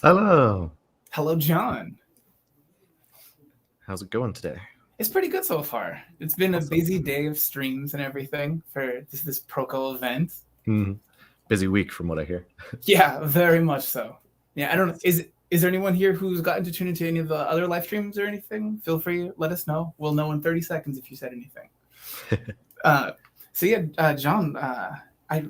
Hello. Hello, John. How's it going today? It's pretty good so far. It's been a Awesome. busy day of streams and everything for this Proko event. Hmm. Busy week from what I hear. Yeah, very much so. Yeah, I don't know. Is there anyone here who's gotten to tune into any of the other live streams or anything? Feel free, let us know. We'll know in 30 seconds if you said anything. Uh, so yeah, John, I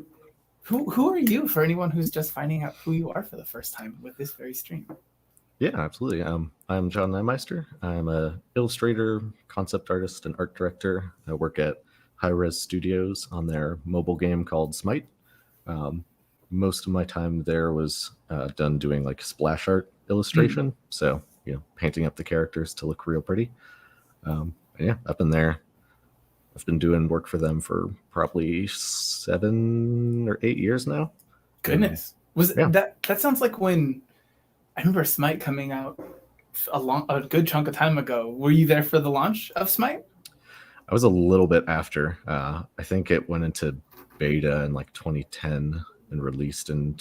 who are you for anyone who's just finding out who you are for the first time with this very stream? Yeah, absolutely. I'm John Neimeister. I'm a illustrator, concept artist, and art director. I work at High Res Studios on their mobile game called Smite. Um, Most of my time there was done doing like splash art Mm. illustration, so painting up the characters to look real pretty. And yeah, up in there, I've been doing work for them for probably 7 or 8 years now. And Goodness, was yeah, that sounds like when I remember Smite coming out a good chunk of time ago. Were you there for the launch of Smite? I was a little bit after. I think it went into beta in like 2010 and released in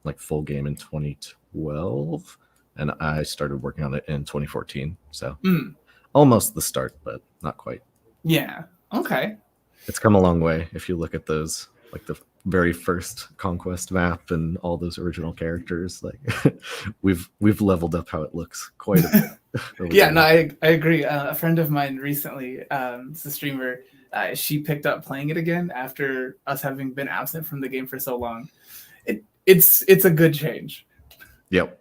like full game in 2012, and I started working on it in 2014. So Mm. almost the start, but not quite. Yeah. Okay. It's come a long way if you look at those, like the very first conquest map and all those original characters. Like we've leveled up how it looks quite a bit over the Yeah. No, years. I agree. A friend of mine recently, it's a streamer. She picked up playing it again after us having been absent from the game for so long. It's a good change. Yep.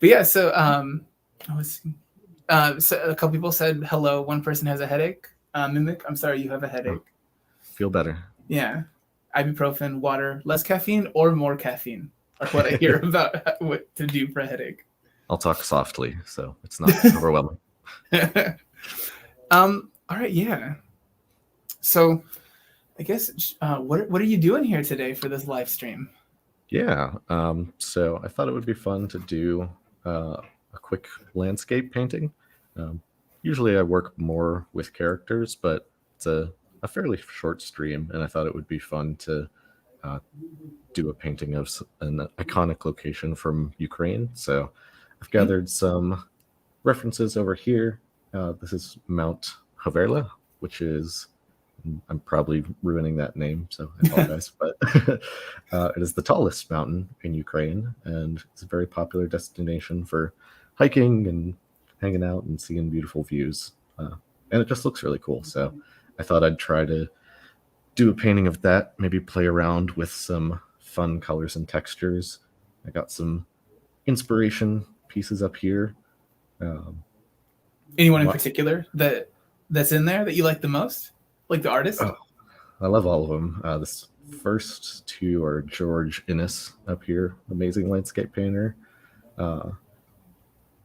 But yeah, so a couple people said hello. One person has a headache. Mimic, I'm sorry, you have a Oh, headache. feel better. Yeah, ibuprofen, water, less caffeine or more caffeine are what I hear about what to do for a headache. I'll talk softly, so it's not overwhelming. All right, yeah. So I guess what are you doing here today for this live stream? Yeah. So I thought it would be fun to do a quick landscape painting. Um, Usually I work more with characters, but it's a fairly short stream, and I thought it would be fun to uh, do a painting of an iconic location from Ukraine. So I've Hmm? gathered some references over here. This is Mount Haverla, which is, I'm probably ruining that name, so I apologize. But it is the tallest mountain in Ukraine, and it's a very popular destination for hiking and hanging out and seeing beautiful views. And it just looks really cool. So I thought I'd try to do a painting of that, maybe play around with some fun colors and textures. I got some inspiration pieces up here. Um, Anyone in what? particular that's in there that you like the most? Like the artist? Oh, I love all of them. This first two are George Innes up here, amazing landscape painter. Uh,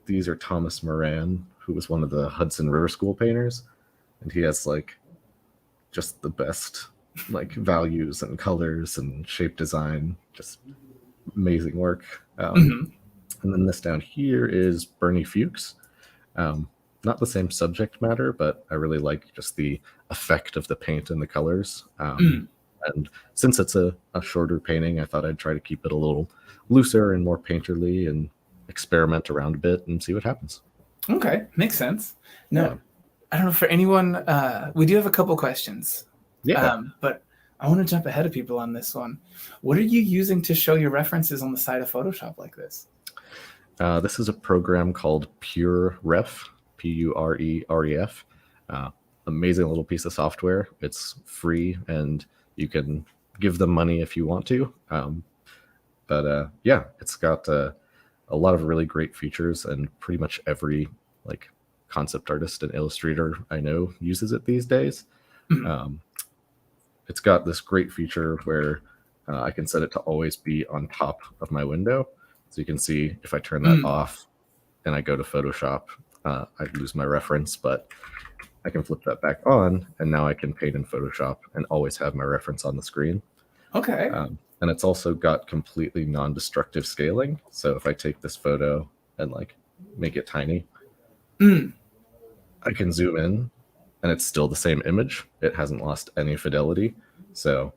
these are Thomas Moran, who was one of the Hudson River School painters, and he has like just the best like values and colors and shape design, just amazing work. Mm-hmm. And then this down here is Bernie Fuchs. Um, Not the same subject matter, but I really like just the effect of the paint and the colors. Mm. And since it's a shorter painting, I thought I'd try to keep it a little looser and more painterly and experiment around a bit and see what happens. Okay, makes sense. No, Yeah. I don't know for anyone. We do have a couple questions, Yeah. but I want to jump ahead of people on this one. What are you using to show your references on the side of Photoshop like this? This is a program called Pure Ref, Pureref. Uh, Amazing little piece of software. It's free and you can give them money if you want to. But yeah, it's got a lot of really great features, and pretty much every like concept artist and illustrator I know uses it these days. Mhm. Um, it's got this great feature where I can set it to always be on top of my window. So you can see if I turn that Mm. off and I go to Photoshop, I lose my reference, but I can flip that back on, and now I can paint in Photoshop and always have my reference on the screen. Okay. And it's also got completely non-destructive scaling. So if I take this photo and like make it tiny, Mm. I can zoom in and it's still the same image. It hasn't lost any fidelity. So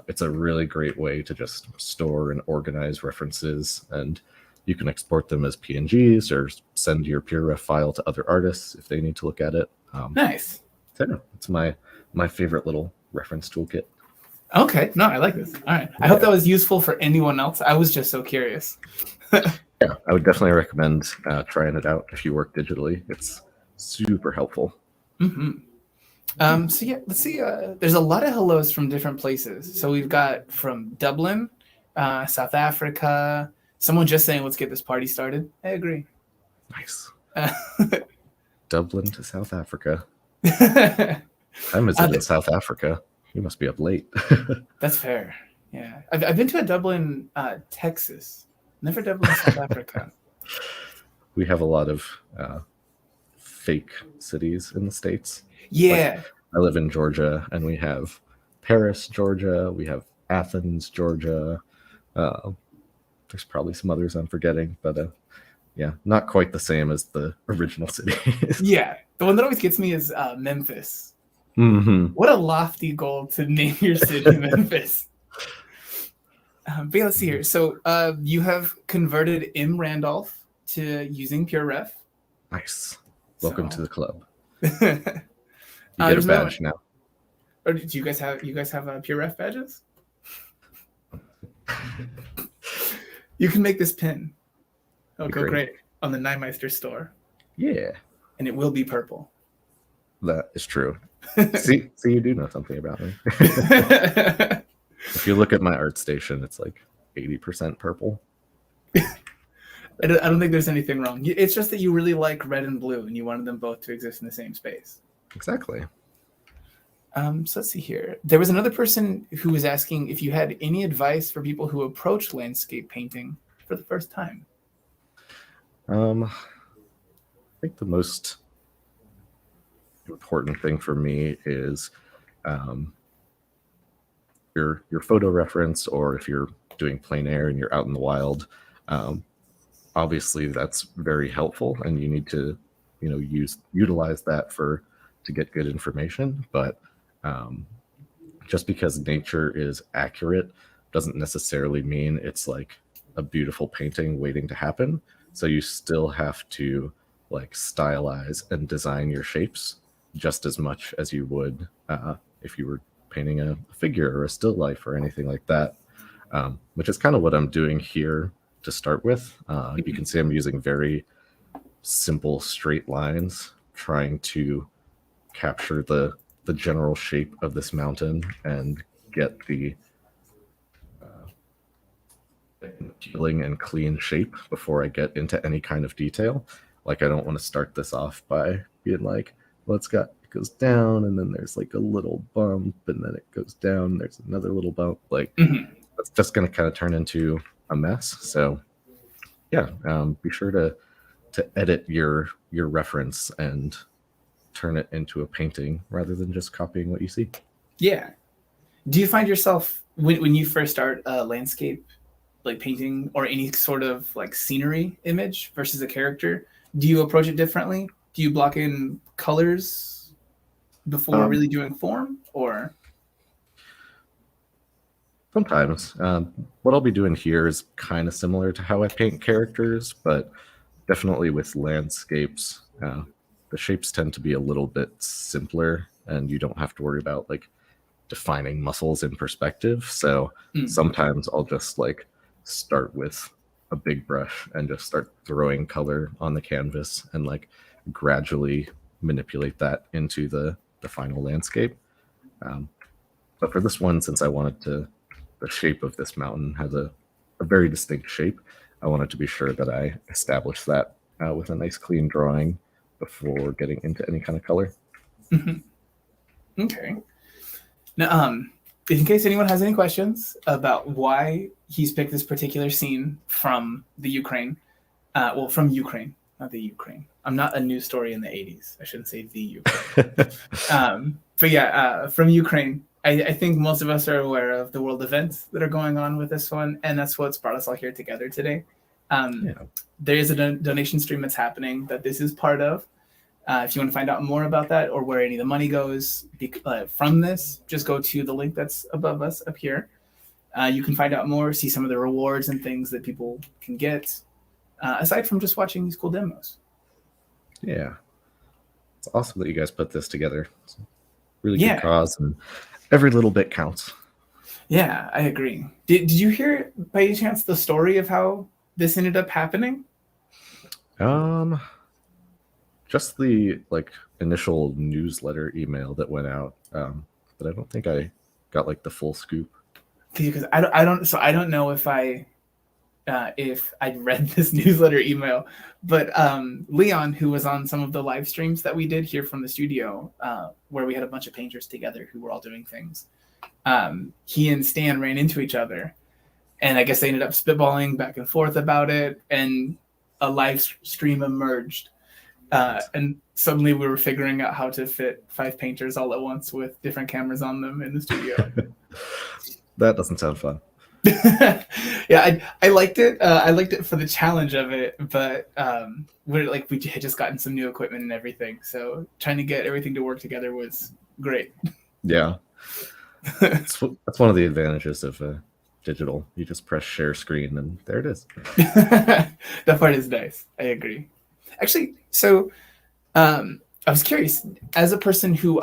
it's a really great way to just store and organize references, and you can export them as PNGs or send your PureRef file to other artists if they need to look at it. Nice. So yeah, it's my favorite little reference toolkit. Okay, no, I like this. All right, I hope that was useful for anyone else. I was just so curious. Yeah, I would definitely recommend trying it out if you work digitally. It's super helpful. Mm-hmm. So yeah, let's see. There's a lot of hellos from different places. So we've got from Dublin, South Africa. Someone just saying, "Let's get this party started." I agree. Nice. Dublin to South Africa. I'm in South Africa. You must be up late. That's fair. Yeah, I've been to a Dublin, Texas. Never Dublin, South Africa. We have a lot of fake cities in the States. Yeah. Like, I live in Georgia, and we have Paris, Georgia. We have Athens, Georgia. There's probably some others I'm forgetting, but yeah, not quite the same as the original cities. Yeah, the one that always gets me is Memphis. Mm-hmm. What a lofty goal to name your city, Memphis. But yeah, let's see here. So you have converted M. Randolph to using PureRef. Nice. Welcome to the club. You get a badge now. Or do you guys have PureRef badges? You can make this pin. It'll go great on the Neimeister store. Yeah. And it will be purple. That is true. See, you do know something about me. If you look at my art station, it's like 80% purple. I don't think there's anything wrong. It's just that you really like red and blue, and you wanted them both to exist in the same space. Exactly. So let's see here. There was another person who was asking if you had any advice for people who approach landscape painting for the first time. I think the most important thing for me is your photo reference, or if you're doing plein air and you're out in the wild, obviously that's very helpful, and you need to utilize that to get good information. But just because nature is accurate doesn't necessarily mean it's like a beautiful painting waiting to happen. So you still have to like stylize and design your shapes just as much as you would if you were painting a figure or a still life or anything like that, which is kind of what I'm doing here to start with. You can see I'm using very simple straight lines, trying to capture the general shape of this mountain and get the appealing and clean shape before I get into any kind of detail. Like, I don't want to start this off by being like, well, it goes down, and then there's like a little bump, and then it goes down, there's another little bump. Like, that's just going to kind of turn into a mess. So yeah, be sure to edit your reference and turn it into a painting rather than just copying what you see. Yeah. Do you find yourself when you first start a landscape like painting or any sort of like scenery image versus a character, do you approach it differently? Do you block in colors before really doing form, or? Sometimes. What I'll be doing here is kind of similar to how I paint characters, but definitely with landscapes, the shapes tend to be a little bit simpler, and you don't have to worry about like defining muscles in perspective. So sometimes I'll just like start with a big brush and just start throwing color on the canvas and like gradually manipulate that into the final landscape. But for this one, since I wanted the shape of this mountain has a very distinct shape, I wanted to be sure that I established that with a nice clean drawing before getting into any kind of color. Okay. Now, in case anyone has any questions about why he's picked this particular scene from the Ukraine, from Ukraine, not the Ukraine. I'm not a news story in the 80s. I shouldn't say the Ukraine. But yeah, from Ukraine. I think most of us are aware of the world events that are going on with this one, and that's what's brought us all here together today. There is a donation stream that's happening that this is part of. If you want to find out more about that or where any of the money goes from this, just go to the link that's above us up here. You can find out more, see some of the rewards and things that people can get, aside from just watching these cool demos. Yeah. It's awesome that you guys put this together. It's a really good cause, and every little bit counts. Yeah, I agree. Did you hear by any chance the story of how this ended up happening? Just the initial newsletter email that went out, but I don't think I got the full scoop. Because I don't know if I'd read this newsletter email, but Leon, who was on some of the live streams that we did here from the studio, where we had a bunch of painters together who were all doing things, he and Stan ran into each other, and I guess they ended up spitballing back and forth about it, and a live stream emerged. And suddenly we were figuring out how to fit 5 painters all at once with different cameras on them in the studio. That doesn't sound fun. Yeah, I liked it. I liked it for the challenge of it, but we had just gotten some new equipment and everything, so trying to get everything to work together was great. Yeah, that's one of the advantages of digital. You just press share screen, and there it is. That part is nice. I agree. Actually, so I was curious, as a person who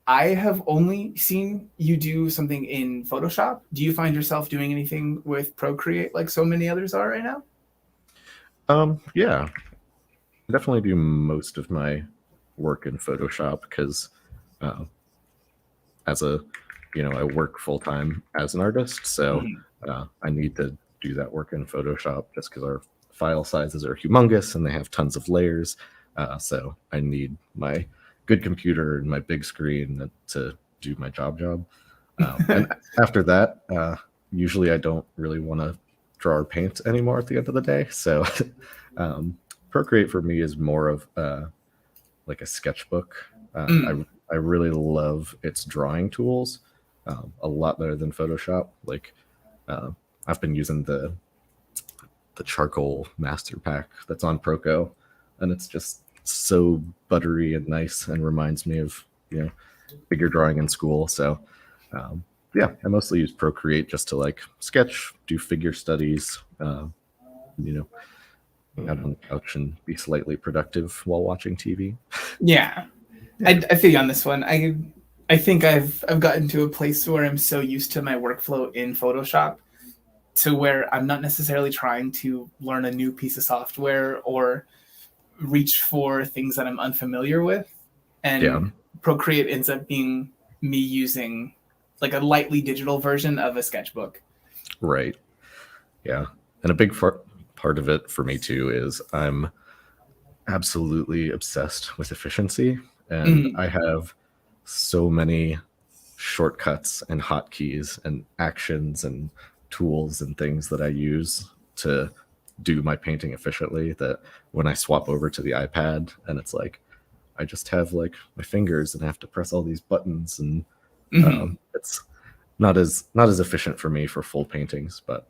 I have only seen you do something in Photoshop, do you find yourself doing anything with Procreate like so many others are right now? Yeah, I definitely do most of my work in Photoshop because I work full time as an artist, so I need to do that work in Photoshop just because our file sizes are humongous and they have tons of layers. So I need my good computer and my big screen to do my job. And after that, usually I don't really want to draw or paint anymore at the end of the day. So Procreate for me is more of like a sketchbook. I really love its drawing tools a lot better than Photoshop. I've been using the charcoal master pack that's on Proko, and it's just so buttery and nice and reminds me of figure drawing in school. So I mostly use Procreate just to sketch, do figure studies, out on the couch and be slightly productive while watching TV. Yeah, I feel you on this one. I think I've gotten to a place where I'm so used to my workflow in Photoshop to where I'm not necessarily trying to learn a new piece of software or reach for things that I'm unfamiliar with. And Procreate ends up being me using a lightly digital version of a sketchbook. Right. Yeah. And a big part of it for me too is I'm absolutely obsessed with efficiency, and I have so many shortcuts and hotkeys and actions and tools and things that I use to do my painting efficiently that when I swap over to the iPad and it's I just have my fingers and I have to press all these buttons, and it's not as efficient for me for full paintings. But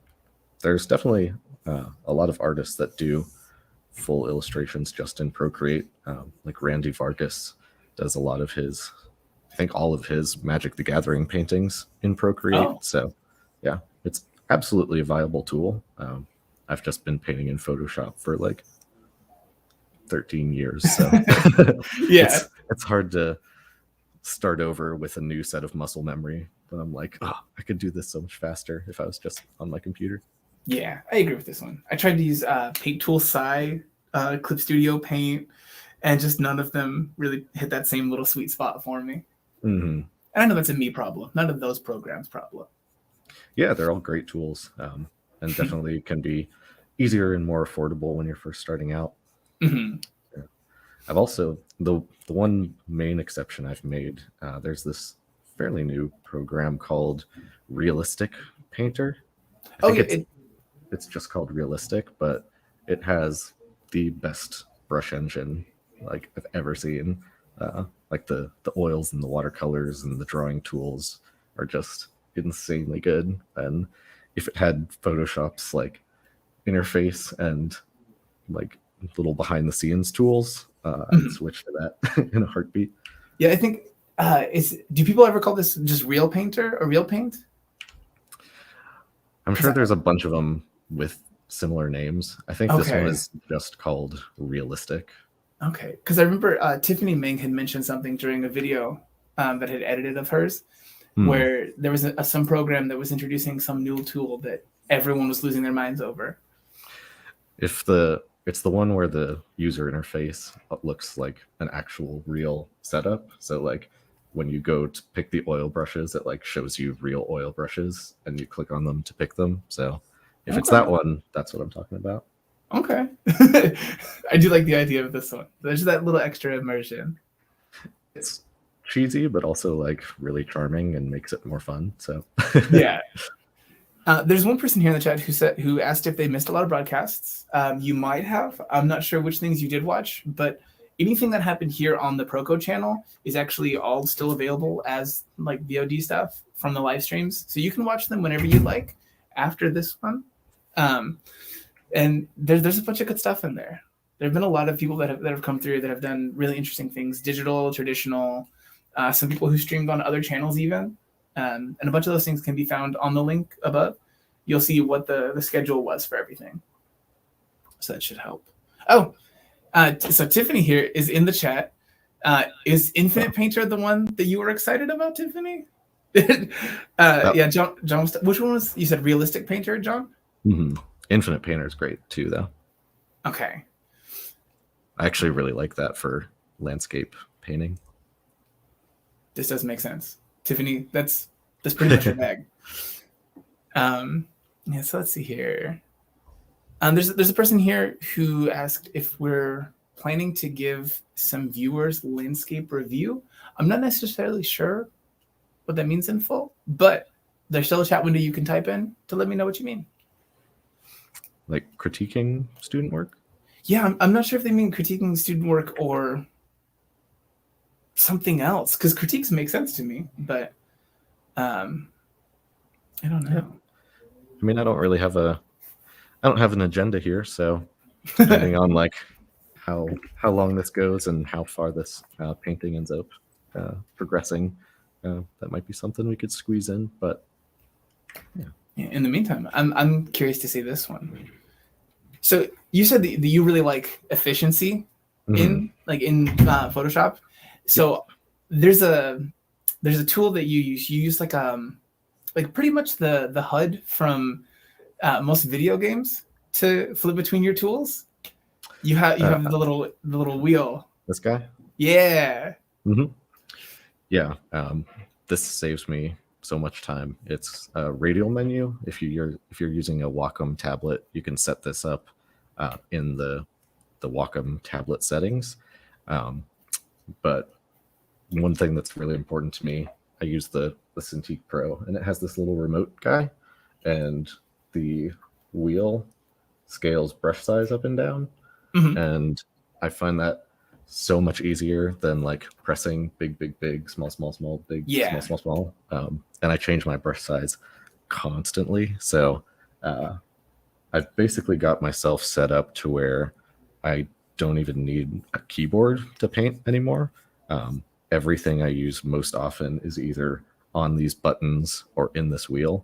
there's definitely a lot of artists that do full illustrations just in Procreate. Randy Vargas does a lot of his, I think all of his Magic the Gathering paintings in Procreate. So yeah, it's absolutely a viable tool. I've just been painting in Photoshop for 13 years. So Yeah, it's hard to start over with a new set of muscle memory. But I'm I could do this so much faster if I was just on my computer. Yeah, I agree with this one. I tried to use Paint Tool Sci, Clip Studio Paint, and just none of them really hit that same little sweet spot for me. And I know that's a me problem, none of those programs problem. Yeah, they're all great tools, and definitely can be easier and more affordable when you're first starting out. I've also, the one main exception I've made, there's this fairly new program called Realistic Painter. I think it's just called Realistic, but it has the best brush engine I've ever seen. The oils and the watercolors and the drawing tools are just insanely good. And if it had Photoshop's interface and little behind the scenes tools, I'd switch to that in a heartbeat. Yeah, I think do people ever call this just Real Painter or Real Paint? I'm sure there's a bunch of them with similar names. I think this one Okay. is just called Realistic. Okay, because I remember Tiffany Ming had mentioned something during a video that had edited of hers, where there was some program that was introducing some new tool that everyone was losing their minds over. It's the one where the user interface looks like an actual real setup. So like when you go to pick the oil brushes, it like shows you real oil brushes and you click on them to pick them. So if it's that one, that's what I'm talking about. Okay. I do like the idea of this one. There's that little extra immersion. It's cheesy, but also like really charming and makes it more fun. So yeah. There's one person here in the chat who asked if they missed a lot of broadcasts. You might have. I'm not sure which things you did watch, but anything that happened here on the Proko channel is actually all still available as like VOD stuff from the live streams. So you can watch them whenever you like after this one. And there's a bunch of good stuff in there. There have been a lot of people that have come through that have done really interesting things, digital, traditional, some people who streamed on other channels even. And a bunch of those things can be found on the link above. You'll see what the schedule was for everything. So that should help. Oh, so Tiffany here is in the chat. Is Infinite Painter the one that you were excited about, Tiffany? Yeah, John. Which one was you said? Realistic Painter, John? Mm-hmm. Infinite Painter is great too, though. Okay. I actually really like that for landscape painting. This does make sense, Tiffany. That's pretty much your bag. Yeah. So let's see here. There's a person here who asked if we're planning to give some viewers landscape review. I'm not necessarily sure what that means in full, but there's still a chat window you can type in to let me know what you mean. Like critiquing student work? Yeah, I'm not sure if they mean critiquing student work or something else, because critiques make sense to me, but I don't know. Yeah. I mean, I don't have an agenda here, so depending on like how long this goes and how far this painting ends up progressing, that might be something we could squeeze in. But yeah. In the meantime, I'm curious to see this one. So you said that you really like efficiency in Photoshop. So there's a tool that you use. You use like pretty much the HUD from most video games to flip between your tools. You have the little wheel. This guy? Yeah. Mm-hmm. Yeah. This saves me so much time. It's a radial menu. If you're using a Wacom tablet, you can set this up in the Wacom tablet settings. But one thing that's really important to me, I use the Cintiq Pro, and it has this little remote guy, and the wheel scales brush size up and down. Mm-hmm. And I find that so much easier than like pressing big, small, big, small. And I change my brush size constantly. So I've basically got myself set up to where I don't even need a keyboard to paint anymore. Everything I use most often is either on these buttons or in this wheel.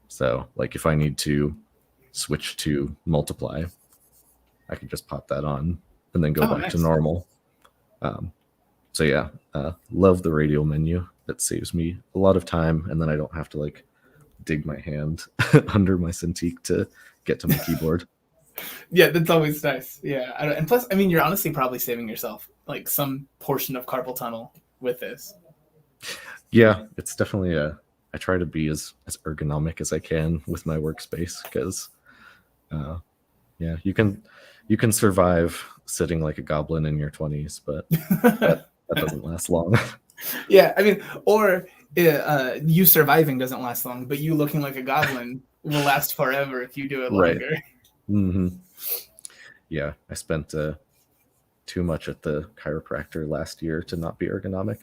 So like if I need to switch to multiply, I can just pop that on and then go back to normal. So yeah, love the radial menu. That saves me a lot of time, and then I don't have to like dig my hand under my Cintiq to get to my keyboard. Yeah, that's always nice. Yeah, and plus, I mean, you're honestly probably saving yourself like some portion of carpal tunnel with this. Yeah, it's definitely I try to be as ergonomic as I can with my workspace, because yeah, you can survive sitting like a goblin in your 20s, but that doesn't last long. Yeah, I mean, or you surviving doesn't last long, but you looking like a goblin will last forever if you do it longer. Right. Mm-hmm. Yeah, I spent too much at the chiropractor last year to not be ergonomic.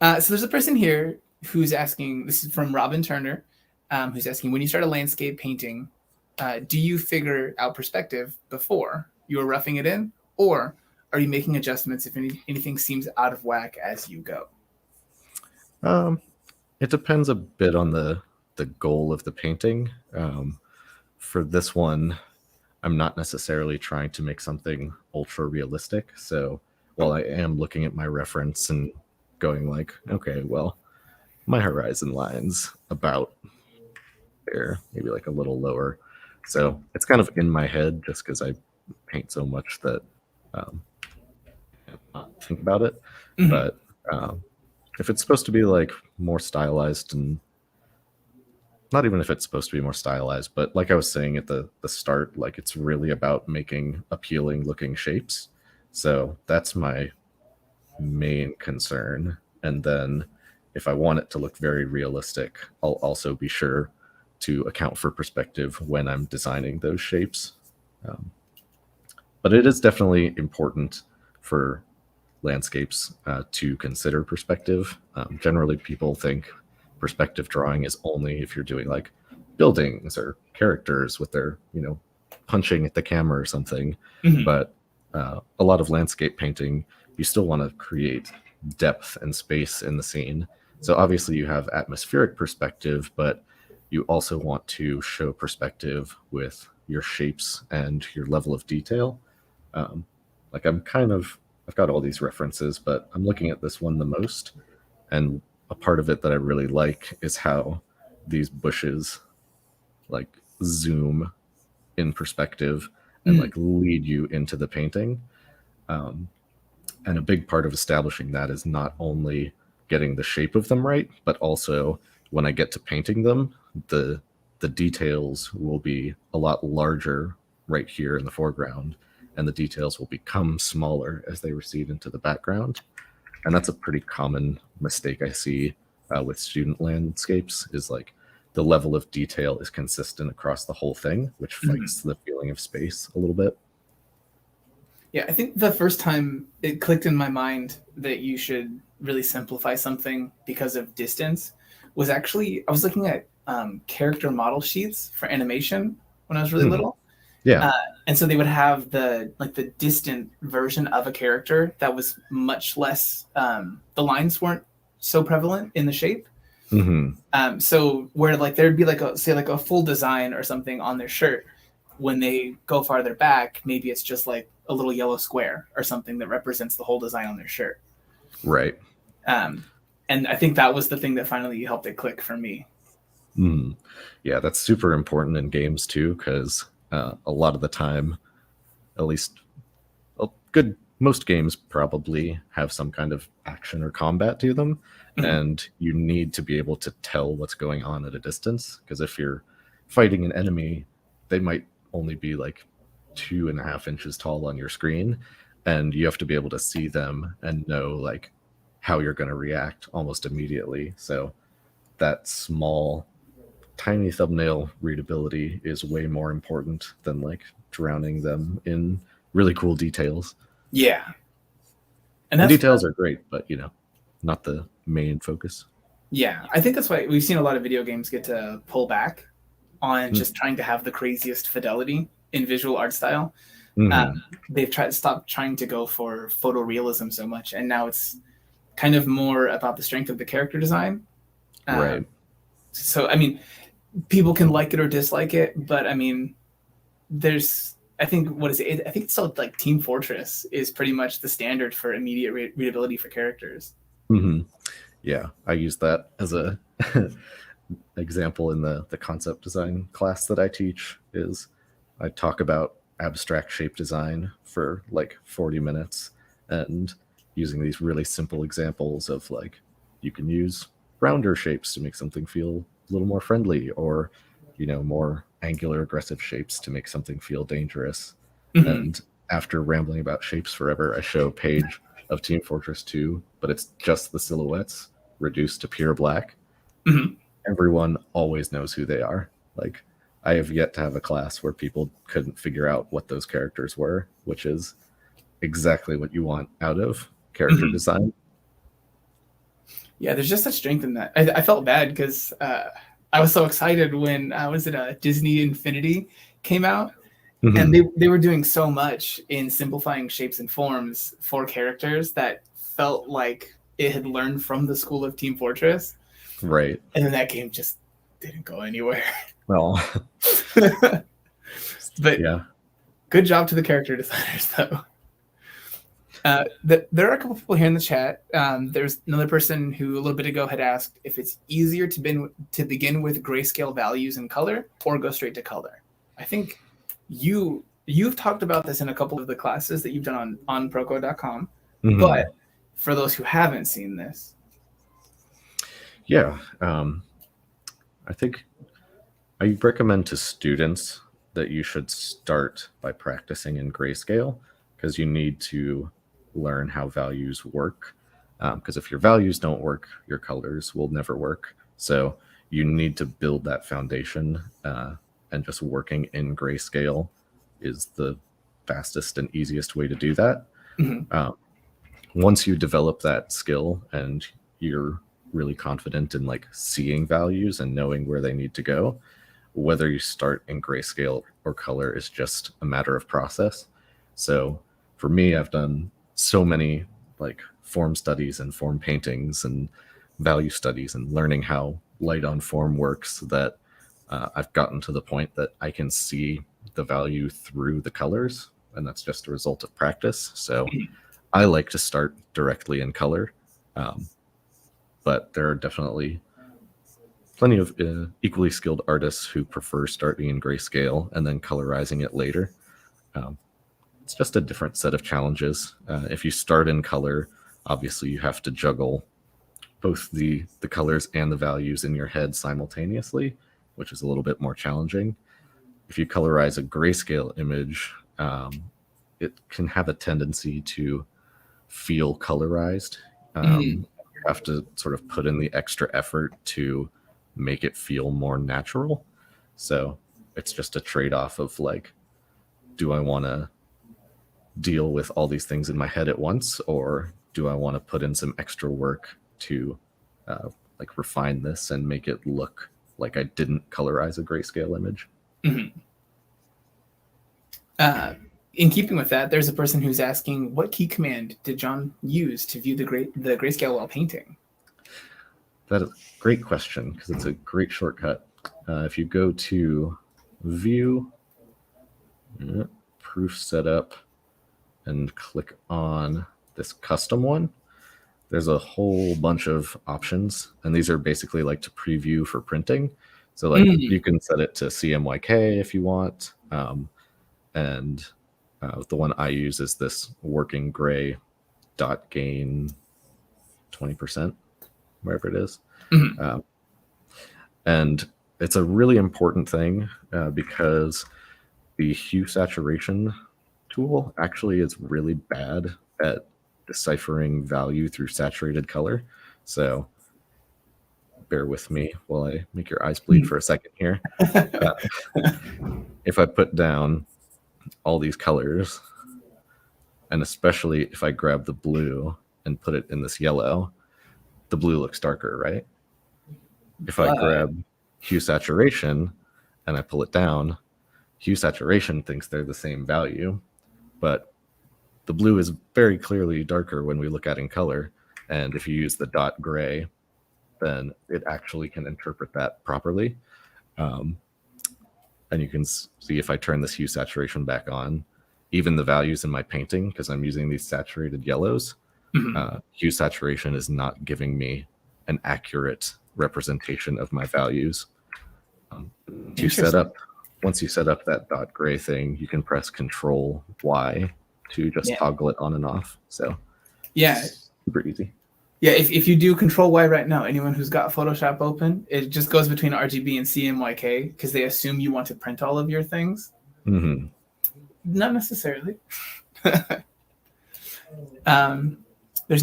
So there's a person here who's asking, this is from Robin Turner, who's asking, when you start a landscape painting, do you figure out perspective before you are roughing it in, or are you making adjustments if anything seems out of whack as you go? It depends a bit on the goal of the painting. For this one, I'm not necessarily trying to make something ultra realistic. So while I am looking at my reference and going like, okay, well, my horizon line's about there, maybe like a little lower. So it's kind of in my head just because I paint so much that I not think about it. Mhm. But if it's supposed to be like more stylized, and not even if it's supposed to be more stylized, but like I was saying at the start, like it's really about making appealing looking shapes. So that's my main concern. And then if I want it to look very realistic, I'll also be sure to account for perspective when I'm designing those shapes. But it is definitely important for landscapes to consider perspective. Generally, people think perspective drawing is only if you're doing like buildings or characters with their, punching at the camera or something. Mhm. But a lot of landscape painting, you still want to create depth and space in the scene. So obviously you have atmospheric perspective, but you also want to show perspective with your shapes and your level of detail. Like I've got all these references, but I'm looking at this one the most. And a part of it that I really like is how these bushes like zoom in perspective and like lead you into the painting. And a big part of establishing that is not only getting the shape of them right, but also when I get to painting them, the details will be a lot larger right here in the foreground, and the details will become smaller as they recede into the background. And that's a pretty common mistake I see with student landscapes, is like the level of detail is consistent across the whole thing, which fights the feeling of space a little bit. Yeah, I think the first time it clicked in my mind that you should really simplify something because of distance was actually, I was looking at character model sheets for animation when I was really little. Yeah. And so they would have the distant version of a character that was much less, the lines weren't so prevalent in the shape. So where like there'd be like a full design or something on their shirt, when they go farther back, maybe it's just like a little yellow square or something that represents the whole design on their shirt. Right. And I think that was the thing that finally helped it click for me. Yeah, that's super important in games too, because a lot of the time, at least most games probably have some kind of action or combat to them, and you need to be able to tell what's going on at a distance, because if you're fighting an enemy, they might only be like 2.5 inches tall on your screen, and you have to be able to see them and know like how you're going to react almost immediately. So that small tiny thumbnail readability is way more important than like drowning them in really cool details. Yeah. And details are great, but not the main focus. Yeah, I think that's why we've seen a lot of video games get to pull back on just trying to have the craziest fidelity in visual art style. They've stopped trying to go for photorealism so much, and now it's kind of more about the strength of the character design. Right. So, I mean, people can like it or dislike it, but I mean, I think it's still like Team Fortress is pretty much the standard for immediate readability for characters. Yeah, I use that as a example in the concept design class that I teach. Is I talk about abstract shape design for like 40 minutes and using these really simple examples of like you can use rounder shapes to make something feel a little more friendly, or more angular aggressive shapes to make something feel dangerous. And after rambling about shapes forever, I show a page of Team Fortress 2, but it's just the silhouettes reduced to pure black. Everyone always knows who they are. Like, I have yet to have a class where people couldn't figure out what those characters were, which is exactly what you want out of character design. Yeah, there's just such strength in that. I felt bad because I was so excited when Disney Infinity came out, And they were doing so much in simplifying shapes and forms for characters that felt like it had learned from the school of Team Fortress. Right. And then that game just didn't go anywhere. Well, but yeah. Good job to the character designers, though. There are a couple people here in the chat. There's another person who a little bit ago had asked if it's easier to begin with grayscale values and color or go straight to color. I think you've talked about this in a couple of the classes that you've done on Proko.com, but for those who haven't seen this. Yeah, I think I recommend to students that you should start by practicing in grayscale, because you need to learn how values work. Because if your values don't work, your colors will never work. So you need to build that foundation, and just working in grayscale is the fastest and easiest way to do that. Once you develop that skill and you're really confident in like seeing values and knowing where they need to go, whether you start in grayscale or color is just a matter of process. So for me, I've done so many like form studies and form paintings and value studies and learning how light on form works that I've gotten to the point that I can see the value through the colors, and that's just a result of practice. So I like to start directly in color, but there are definitely plenty of equally skilled artists who prefer starting in grayscale and then colorizing it later. It's just a different set of challenges. If you start in color, obviously you have to juggle both the colors and the values in your head simultaneously, which is a little bit more challenging. If you colorize a grayscale image, it can have a tendency to feel colorized. You have to sort of put in the extra effort to make it feel more natural. So it's just a trade-off of like, do I want to deal with all these things in my head at once, or do I want to put in some extra work to like refine this and make it look like I didn't colorize a grayscale image? In keeping with that, there's a person who's asking, what key command did John use to view the grayscale while painting? That is a great question, because it's a great shortcut. If you go to View, Proof Setup, and click on this custom one, there's a whole bunch of options, and these are basically like to preview for printing. So like you can set it to CMYK if you want, and the one I use is this working gray dot gain 20%, wherever it is. And it's a really important thing because the hue saturation tool actually is really bad at deciphering value through saturated color. So bear with me while I make your eyes bleed for a second here. If I put down all these colors, and especially if I grab the blue and put it in this yellow, the blue looks darker, right? If I grab hue saturation and I pull it down, hue saturation thinks they're the same value, but the blue is very clearly darker when we look at it in color. And if you use the dot gray, then it actually can interpret that properly. And you can see if I turn this hue saturation back on, even the values in my painting, because I'm using these saturated yellows, hue saturation is not giving me an accurate representation of my values. Once you set up that dot gray thing, you can press Control Y to just toggle it on and off. So yeah, super easy. Yeah, if you do Control Y right now, anyone who's got Photoshop open, it just goes between RGB and CMYK because they assume you want to print all of your things. Not necessarily. There's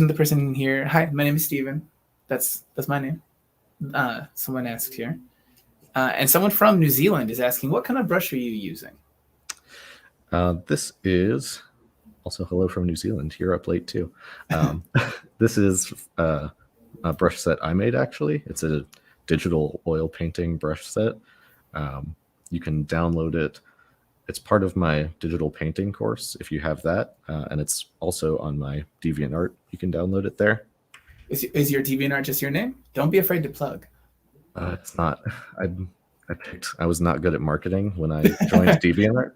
another person in here. Hi, my name is Steven. That's my name. Someone asked here. And someone from New Zealand is asking, what kind of brush are you using? This is also hello from New Zealand. You're up late too. This is a brush set I made, actually. It's a digital oil painting brush set. You can download it it's part of my digital painting course if you have that, and it's also on my DeviantArt. You can download it there. Is your DeviantArt just your name? Don't be afraid to plug. It's not. I was not good at marketing when I joined DeviantArt.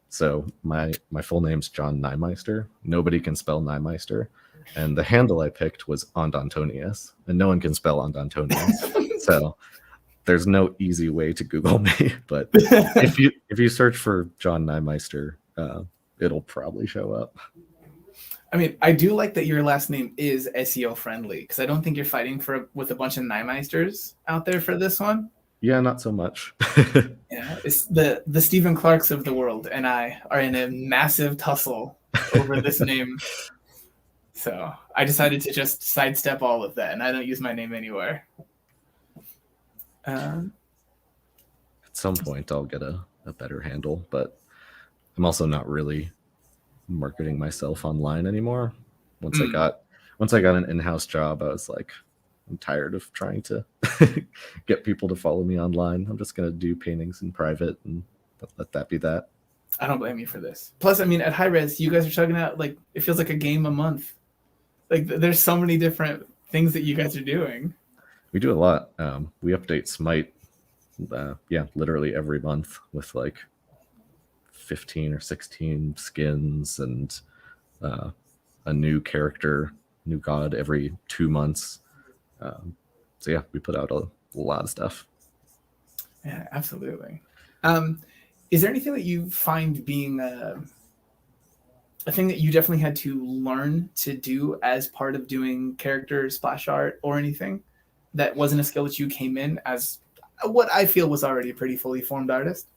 So my full name's John Neimeister. Nobody can spell Neimeister. And the handle I picked was Ondantonius, and no one can spell Ondantonius. So there's no easy way to Google me. But if you search for John Neimeister, it'll probably show up. I mean, I do like that your last name is SEO friendly, because I don't think you're fighting with a bunch of Neimeisters out there for this one. Yeah, not so much. Yeah, it's the Stephen Clarks of the world and I are in a massive tussle over this name. So I decided to just sidestep all of that, and I don't use my name anywhere. At some point, I'll get a better handle, but I'm also not really marketing myself online anymore. Once I got an in-house job, I was like, I'm tired of trying to get people to follow me online. I'm just gonna do paintings in private and let that be that. I don't blame you for this. Plus, I mean, at High Res, you guys are chugging out, like, it feels like a game a month. Like, there's so many different things that you guys are doing. We do a lot. We update Smite, literally every month with like 15 or 16 skins and a new character, new god every 2 months. So yeah, we put out a lot of stuff. Yeah, absolutely. Is there anything that you find being a thing that you definitely had to learn to do as part of doing character splash art or anything that wasn't a skill that you came in as what I feel was already a pretty fully formed artist?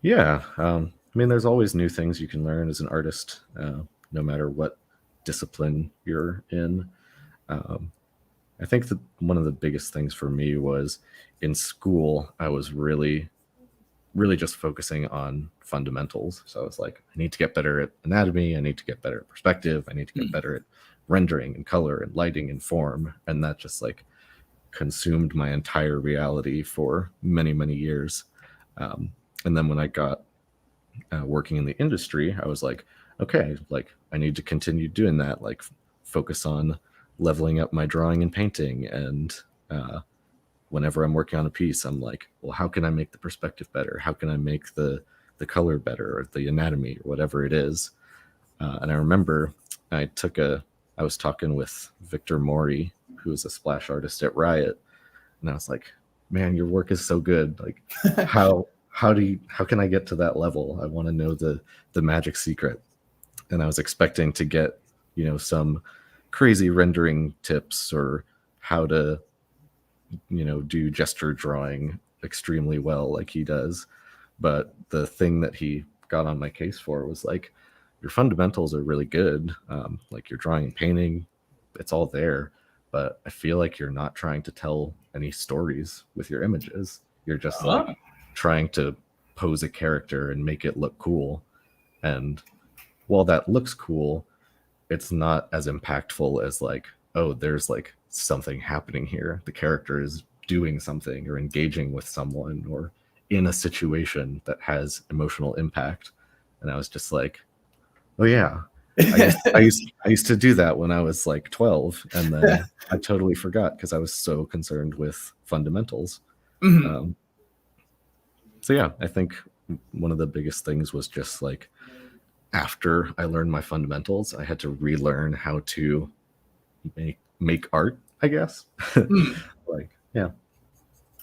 Yeah. I mean, there's always new things you can learn as an artist, no matter what discipline you're in. I think that one of the biggest things for me was in school, I was really just focusing on fundamentals. So I was like, I need to get better at anatomy. I need to get better at perspective. I need to get better at rendering and color and lighting and form. And that just like consumed my entire reality for many, many years. And then when I got working in the industry, I was like, okay, like I need to continue doing that, like focus on leveling up my drawing and painting. And whenever I'm working on a piece, I'm like, well, how can I make the perspective better? How can I make the color better, or the anatomy, or whatever it is? And I remember I was talking with Victor Mori, who is a splash artist at Riot, and I was like, man, your work is so good. Like, how can I get to that level? I want to know the magic secret. And I was expecting to get, some crazy rendering tips or how to, do gesture drawing extremely well like he does. But the thing that he got on my case for was like, your fundamentals are really good. Like your drawing and painting, it's all there. But I feel like you're not trying to tell any stories with your images. You're just like trying to pose a character and make it look cool. And while that looks cool, it's not as impactful as like, oh, there's like something happening here. The character is doing something or engaging with someone or in a situation that has emotional impact. And I was just like, oh yeah, I used to do that when I was like 12, and then I totally forgot because I was so concerned with fundamentals. So yeah, I think one of the biggest things was just like, after I learned my fundamentals, I had to relearn how to make art, I guess. Like, yeah.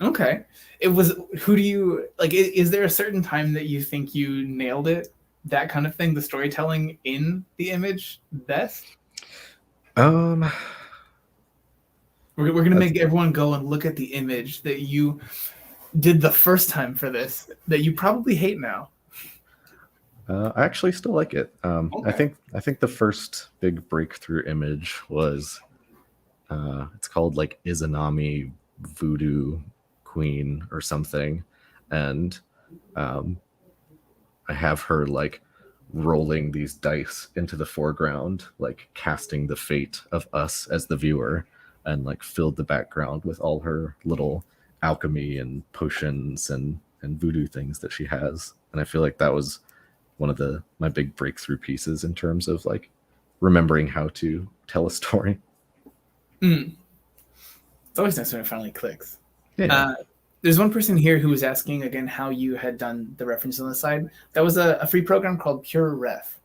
Okay. Who do you like? Is there a certain time that you think you nailed it? That kind of thing, the storytelling in the image best? We're gonna make everyone go and look at the image that you did the first time for this that you probably hate now. I actually still like it. Okay. I think the first big breakthrough image was it's called like Izanami Voodoo Queen or something, and I have her like rolling these dice into the foreground, like casting the fate of us as the viewer, and like filled the background with all her little alchemy and potions and voodoo things that she has. And I feel like that was one of my big breakthrough pieces in terms of like remembering how to tell a story. It's always nice when it finally clicks. Yeah. There's one person here who was asking again how you had done the reference on the side. That was a free program called Pure Ref.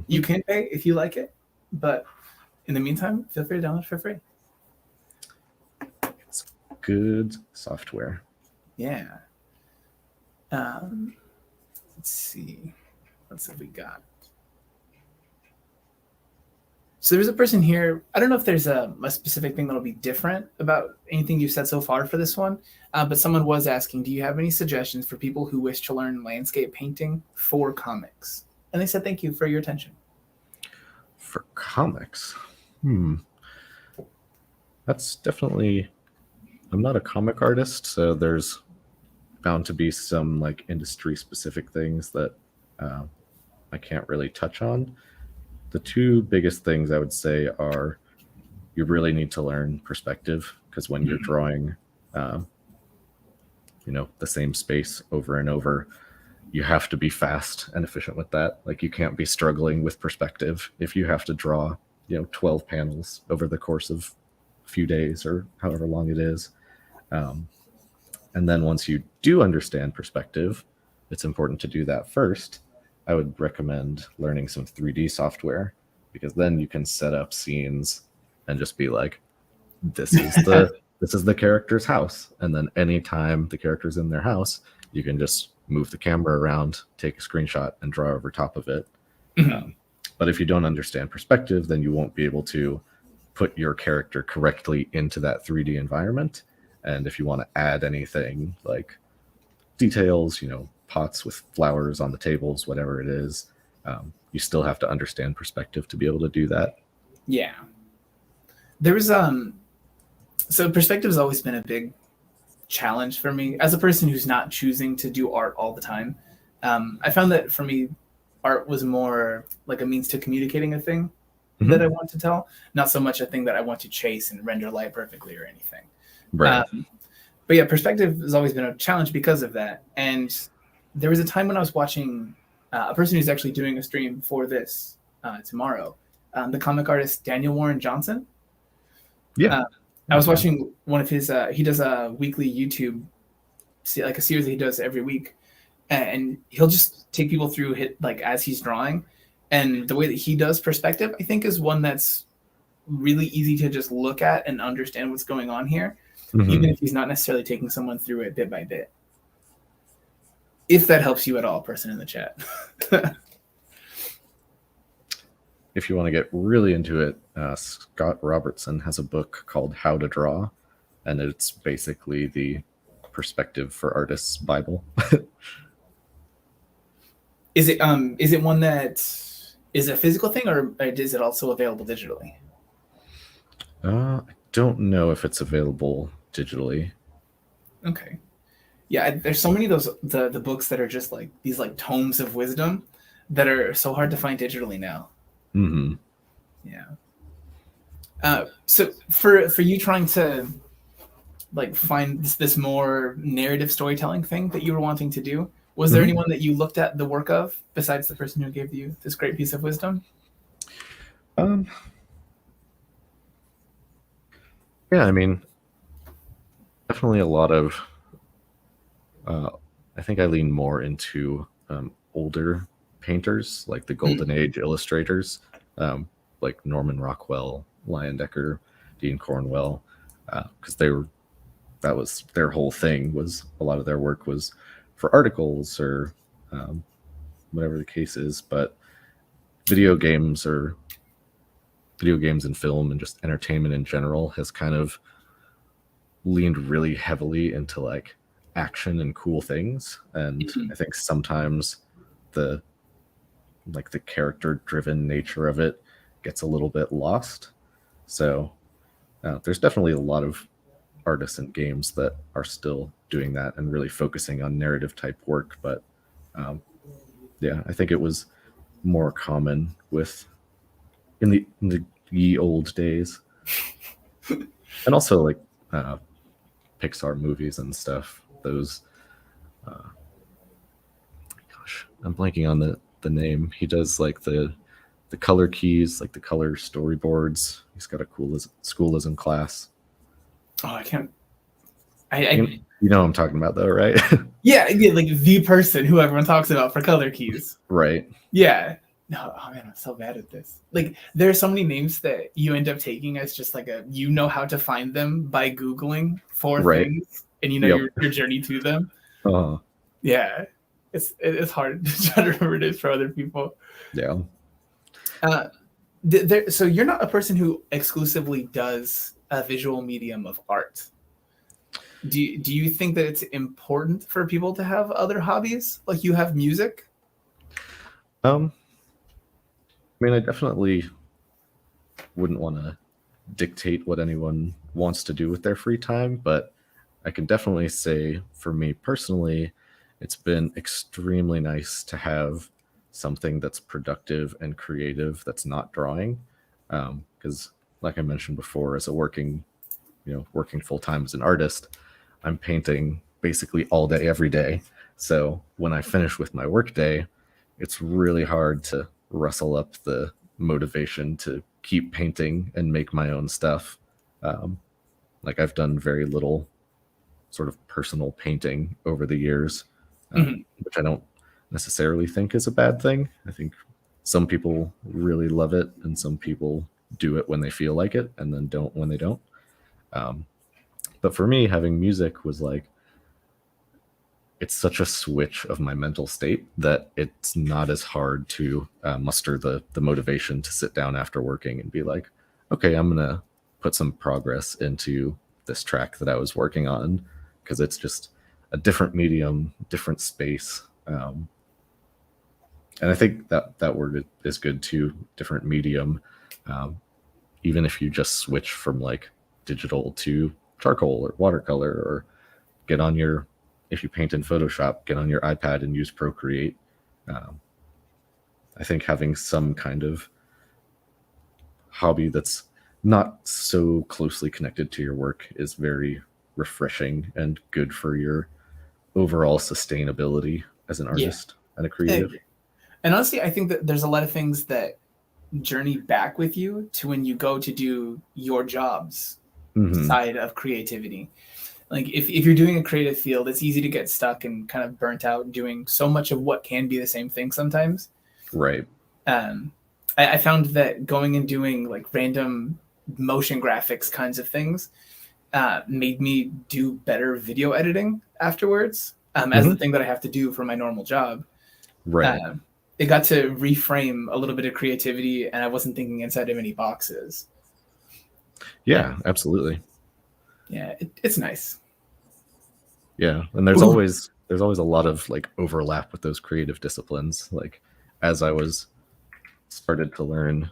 You can pay if you like it, but in the meantime, feel free to download it for free. It's good software. Yeah. Let's see. Let's see what we got. So there's a person here. I don't know if there's a specific thing that'll be different about anything you've said so far for this one, but someone was asking, do you have any suggestions for people who wish to learn landscape painting for comics? And they said, thank you for your attention. For comics? That's definitely... I'm not a comic artist, so there's bound to be some like industry-specific things that I can't really touch on. The two biggest things I would say are you really need to learn perspective, because when you're drawing, the same space over and over, you have to be fast and efficient with that. Like you can't be struggling with perspective if you have to draw, 12 panels over the course of a few days or however long it is. And then once you do understand perspective, it's important to do that first. I would recommend learning some 3D software, because then you can set up scenes and just be like, this is the character's house. And then anytime the character's in their house, you can just move the camera around, take a screenshot, and draw over top of it. But if you don't understand perspective, then you won't be able to put your character correctly into that 3D environment. And if you want to add anything like details, pots with flowers on the tables, whatever it is, you still have to understand perspective to be able to do that. Yeah. There was so perspective has always been a big challenge for me as a person who's not choosing to do art all the time. I found that for me, art was more like a means to communicating a thing that I want to tell, not so much a thing that I want to chase and render light perfectly or anything. Right. But yeah, perspective has always been a challenge because of that. And there was a time when I was watching a person who's actually doing a stream for this tomorrow, the comic artist Daniel Warren Johnson. Yeah. I was watching one of his, he does a weekly YouTube, like a series that he does every week. And he'll just take people through it like as he's drawing. And the way that he does perspective, I think, is one that's really easy to just look at and understand what's going on here, even if he's not necessarily taking someone through it bit by bit. If that helps you at all, person in the chat. If you want to get really into it, Scott Robertson has a book called How to Draw, and it's basically the perspective for artists Bible. Is it one that is a physical thing, or is it also available digitally? I don't know if it's available digitally. Okay. Yeah, there's so many of those the books that are just like these like tomes of wisdom that are so hard to find digitally now. Yeah. So for you trying to like find this more narrative storytelling thing that you were wanting to do, was there anyone that you looked at the work of besides the person who gave you this great piece of wisdom? Yeah, I mean, definitely a lot of, I think I lean more into older painters, like the Golden Age illustrators, like Norman Rockwell, Leyendecker, Dean Cornwell, because that was their whole thing. Was a lot of their work was for articles or whatever the case is, but video games and film and just entertainment in general has kind of leaned really heavily into like action and cool things. And I think sometimes the character driven nature of it gets a little bit lost. So there's definitely a lot of artists and games that are still doing that and really focusing on narrative type work. But yeah, I think it was more common in the ye old days. And also like Pixar movies and stuff. Those I'm blanking on the name. He does like the color keys, like the color storyboards. He's got a schoolism class. Oh, I can't. You know what I'm talking about, though, right? Yeah, like the person who everyone talks about for color keys. Right. Yeah. No, oh man, I'm so bad at this. Like, there are so many names that you end up taking as just like you know how to find them by Googling for things, and you know your journey to them. Yeah, it's hard to try to remember this for other people. Yeah. So you're not a person who exclusively does a visual medium of art. Do you think that it's important for people to have other hobbies? Like you have music? I mean, I definitely wouldn't want to dictate what anyone wants to do with their free time, but I can definitely say for me personally, it's been extremely nice to have something that's productive and creative that's not drawing. Because like I mentioned before, as a working full time as an artist, I'm painting basically all day, every day. So when I finish with my work day, it's really hard to rustle up the motivation to keep painting and make my own stuff. Like I've done very little sort of personal painting over the years, which I don't necessarily think is a bad thing. I think some people really love it and some people do it when they feel like it and then don't when they don't. But for me, having music was like, it's such a switch of my mental state that it's not as hard to muster the motivation to sit down after working and be like, okay, I'm going to put some progress into this track that I was working on, because it's just a different medium, different space. And I think that word is good too, different medium. Even if you just switch from like digital to charcoal or watercolor, or if you paint in Photoshop, get on your iPad and use Procreate. I think having some kind of hobby that's not so closely connected to your work is very refreshing and good for your overall sustainability as an artist and a creative. And honestly, I think that there's a lot of things that journey back with you to when you go to do your job's side of creativity. Like if you're doing a creative field, it's easy to get stuck and kind of burnt out doing so much of what can be the same thing sometimes. Right. I found that going and doing like random motion graphics kinds of things made me do better video editing afterwards, as the thing that I have to do for my normal job. Right. It got to reframe a little bit of creativity, and I wasn't thinking inside of any boxes. Yeah, absolutely. Yeah, it's nice. Yeah, and there's always a lot of like overlap with those creative disciplines. Like as I started to learn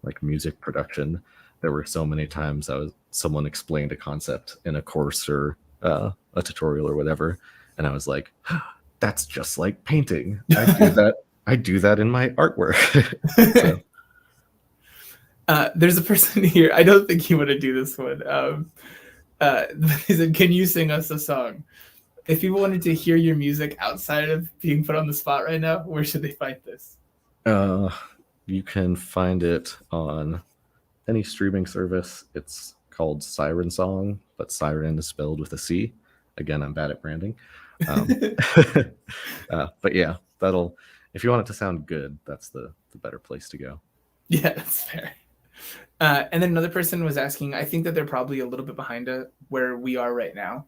like music production, there were so many times someone explained a concept in a course or a tutorial or whatever, and I was like, that's just like painting. I do that in my artwork. So. There's a person here. I don't think you want to do this one. He said, "Can you sing us a song?" If people wanted to hear your music outside of being put on the spot right now, where should they find this? You can find it on any streaming service. It's called Siren Song, but Siren is spelled with a C. Again, I'm bad at branding. But yeah, if you want it to sound good, that's the better place to go. Yeah, that's fair. And then another person was asking, I think that they're probably a little bit behind where we are right now,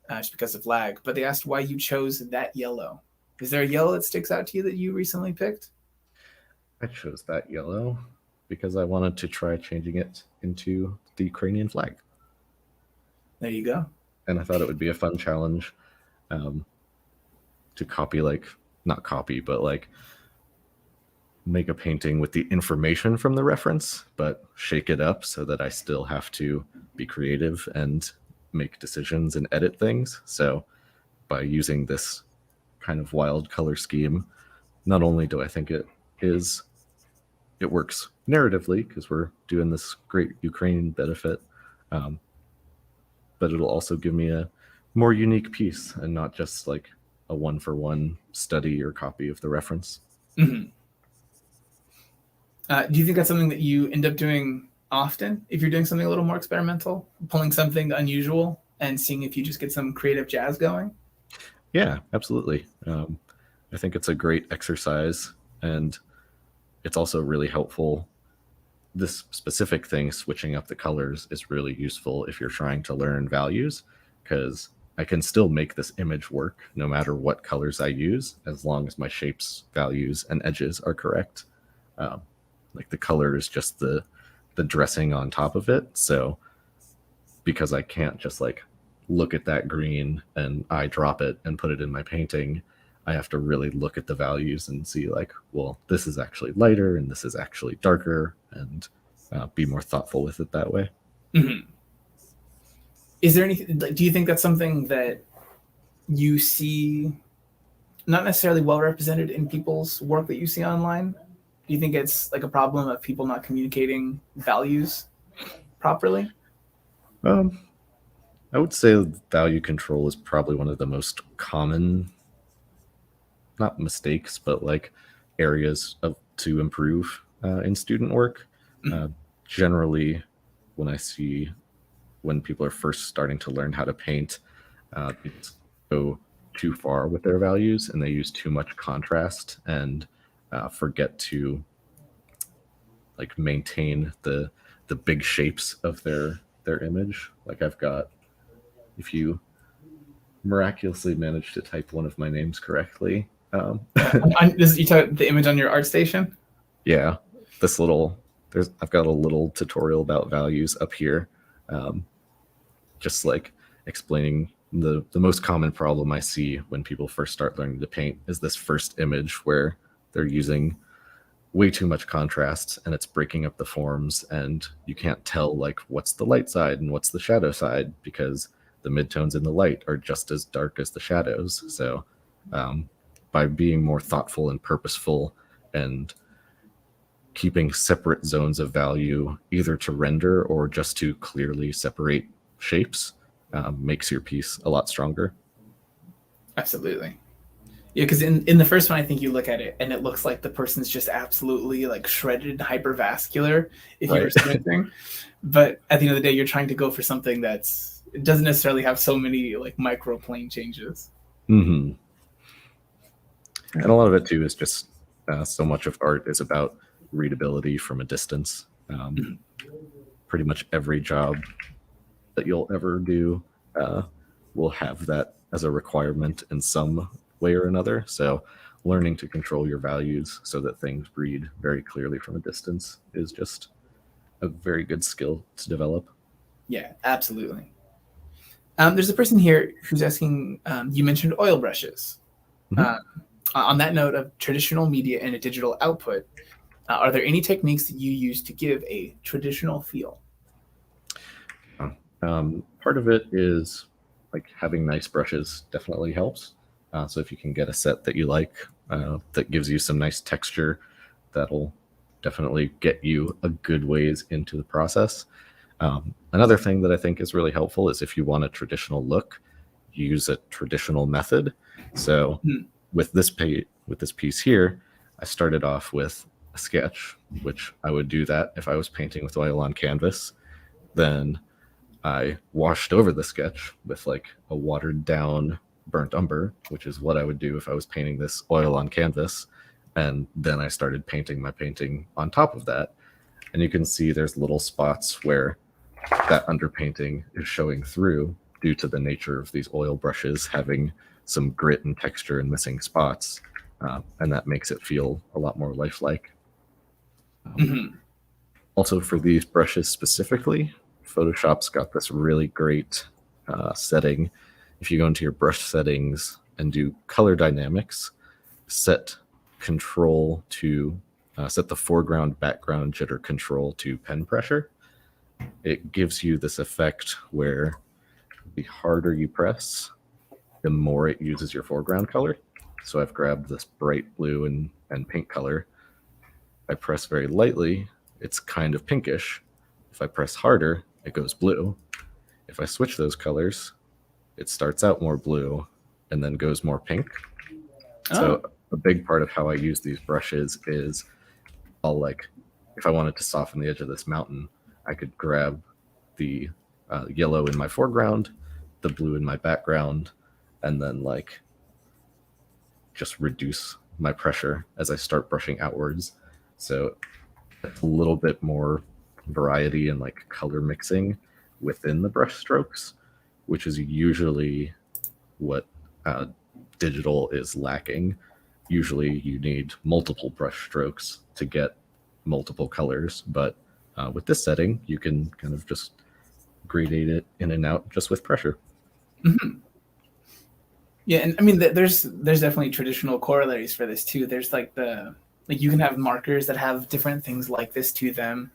just because of lag, but they asked why you chose that yellow. Is there a yellow that sticks out to you that you recently picked? I chose that yellow because I wanted to try changing it into the Ukrainian flag. There you go. And I thought it would be a fun challenge to copy, like, not copy, but like make a painting with the information from the reference, but shake it up so that I still have to be creative and make decisions and edit things. So by using this kind of wild color scheme, not only do I think it works narratively because we're doing this great Ukrainian benefit, but it'll also give me a more unique piece and not just like a one-for-one study or copy of the reference. Mm-hmm. Do you think that's something that you end up doing often if you're doing something a little more experimental, pulling something unusual and seeing if you just get some creative jazz going? Yeah, absolutely. I think it's a great exercise, and it's also really helpful. This specific thing, switching up the colors, is really useful if you're trying to learn values, because I can still make this image work no matter what colors I use, as long as my shapes, values, and edges are correct. Like the color is just the dressing on top of it. So because I can't just like look at that green and I drop it and put it in my painting, I have to really look at the values and see like, well, this is actually lighter and this is actually darker, and be more thoughtful with it that way. Mm-hmm. Is there anything, like, do you think that's something that you see not necessarily well represented in people's work that you see online? Do you think it's like a problem of people not communicating values properly? I would say value control is probably one of the most common, not mistakes, but like areas to improve in student work. Generally, when people are first starting to learn how to paint, they go too far with their values and they use too much contrast and forget to like maintain the big shapes of their image. Like if you miraculously manage to type one of my names correctly. You talk the image on your ArtStation? Yeah, I've got a little tutorial about values up here, just like explaining the most common problem I see when people first start learning to paint is this first image where they're using way too much contrast and it's breaking up the forms, and you can't tell like what's the light side and what's the shadow side because the midtones in the light are just as dark as the shadows. So by being more thoughtful and purposeful and keeping separate zones of value either to render or just to clearly separate shapes makes your piece a lot stronger. Absolutely. Yeah, because in the first one, I think you look at it and it looks like the person's just absolutely like shredded and hypervascular if you were squinting. But at the end of the day, you're trying to go for something it doesn't necessarily have so many like micro plane changes. Mm-hmm. And a lot of it too is just so much of art is about readability from a distance. Pretty much every job that you'll ever do will have that as a requirement in some way or another. So learning to control your values so that things read very clearly from a distance is just a very good skill to develop. Yeah, absolutely. There's a person here who's asking, you mentioned oil brushes. Mm-hmm. On that note of traditional media and a digital output, are there any techniques that you use to give a traditional feel? Part of it is like having nice brushes definitely helps. So if you can get a set that you like, that gives you some nice texture, that'll definitely get you a good ways into the process. Another thing that I think is really helpful is if you want a traditional look, use a traditional method. So with this piece here, I started off with a sketch, which I would do that if I was painting with oil on canvas. Then I washed over the sketch with like a watered down burnt umber, which is what I would do if I was painting this oil on canvas. And then I started painting my painting on top of that. And you can see there's little spots where that underpainting is showing through due to the nature of these oil brushes having some grit and texture and missing spots. And that makes it feel a lot more lifelike. Also for these brushes specifically, Photoshop's got this really great setting. If you go into your brush settings and do color dynamics, set control to set the foreground background jitter control to pen pressure. It gives you this effect where the harder you press, the more it uses your foreground color. So I've grabbed this bright blue and pink color. I press very lightly, it's kind of pinkish. If I press harder, it goes blue. If I switch those colors, it starts out more blue and then goes more pink. So a big part of how I use these brushes is I'll like, if I wanted to soften the edge of this mountain, I could grab the yellow in my foreground, the blue in my background, and then like just reduce my pressure as I start brushing outwards. So a little bit more variety and like color mixing within the brush strokes, which is usually what digital is lacking. Usually you need multiple brush strokes to get multiple colors, but with this setting, you can kind of just gradate it in and out just with pressure. Mm-hmm. Yeah, and I mean, there's definitely traditional corollaries for this too. There's like you can have markers that have different things like this to them,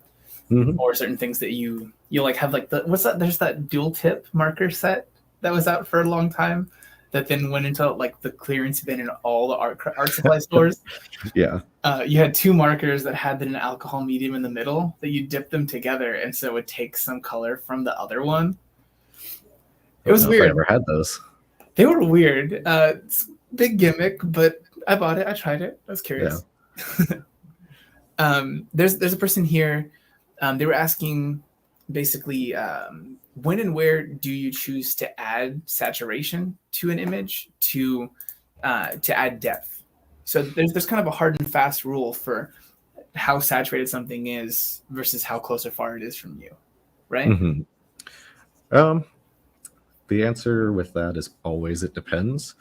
or certain things that you like have like what's that? There's that dual tip marker set that was out for a long time, that then went into like the clearance bin in all the art supply stores. Yeah. You had two markers that had an alcohol medium in the middle that you dip them together, and so it would take some color from the other one. It was weird. I never had those. They were weird. It's a big gimmick, but I bought it. I tried it. I was curious. Yeah. There's a person here. They were asking basically when and where do you choose to add saturation to an image to add depth? So there's kind of a hard and fast rule for how saturated something is versus how close or far it is from you, right? Mm-hmm. The answer with that is always it depends.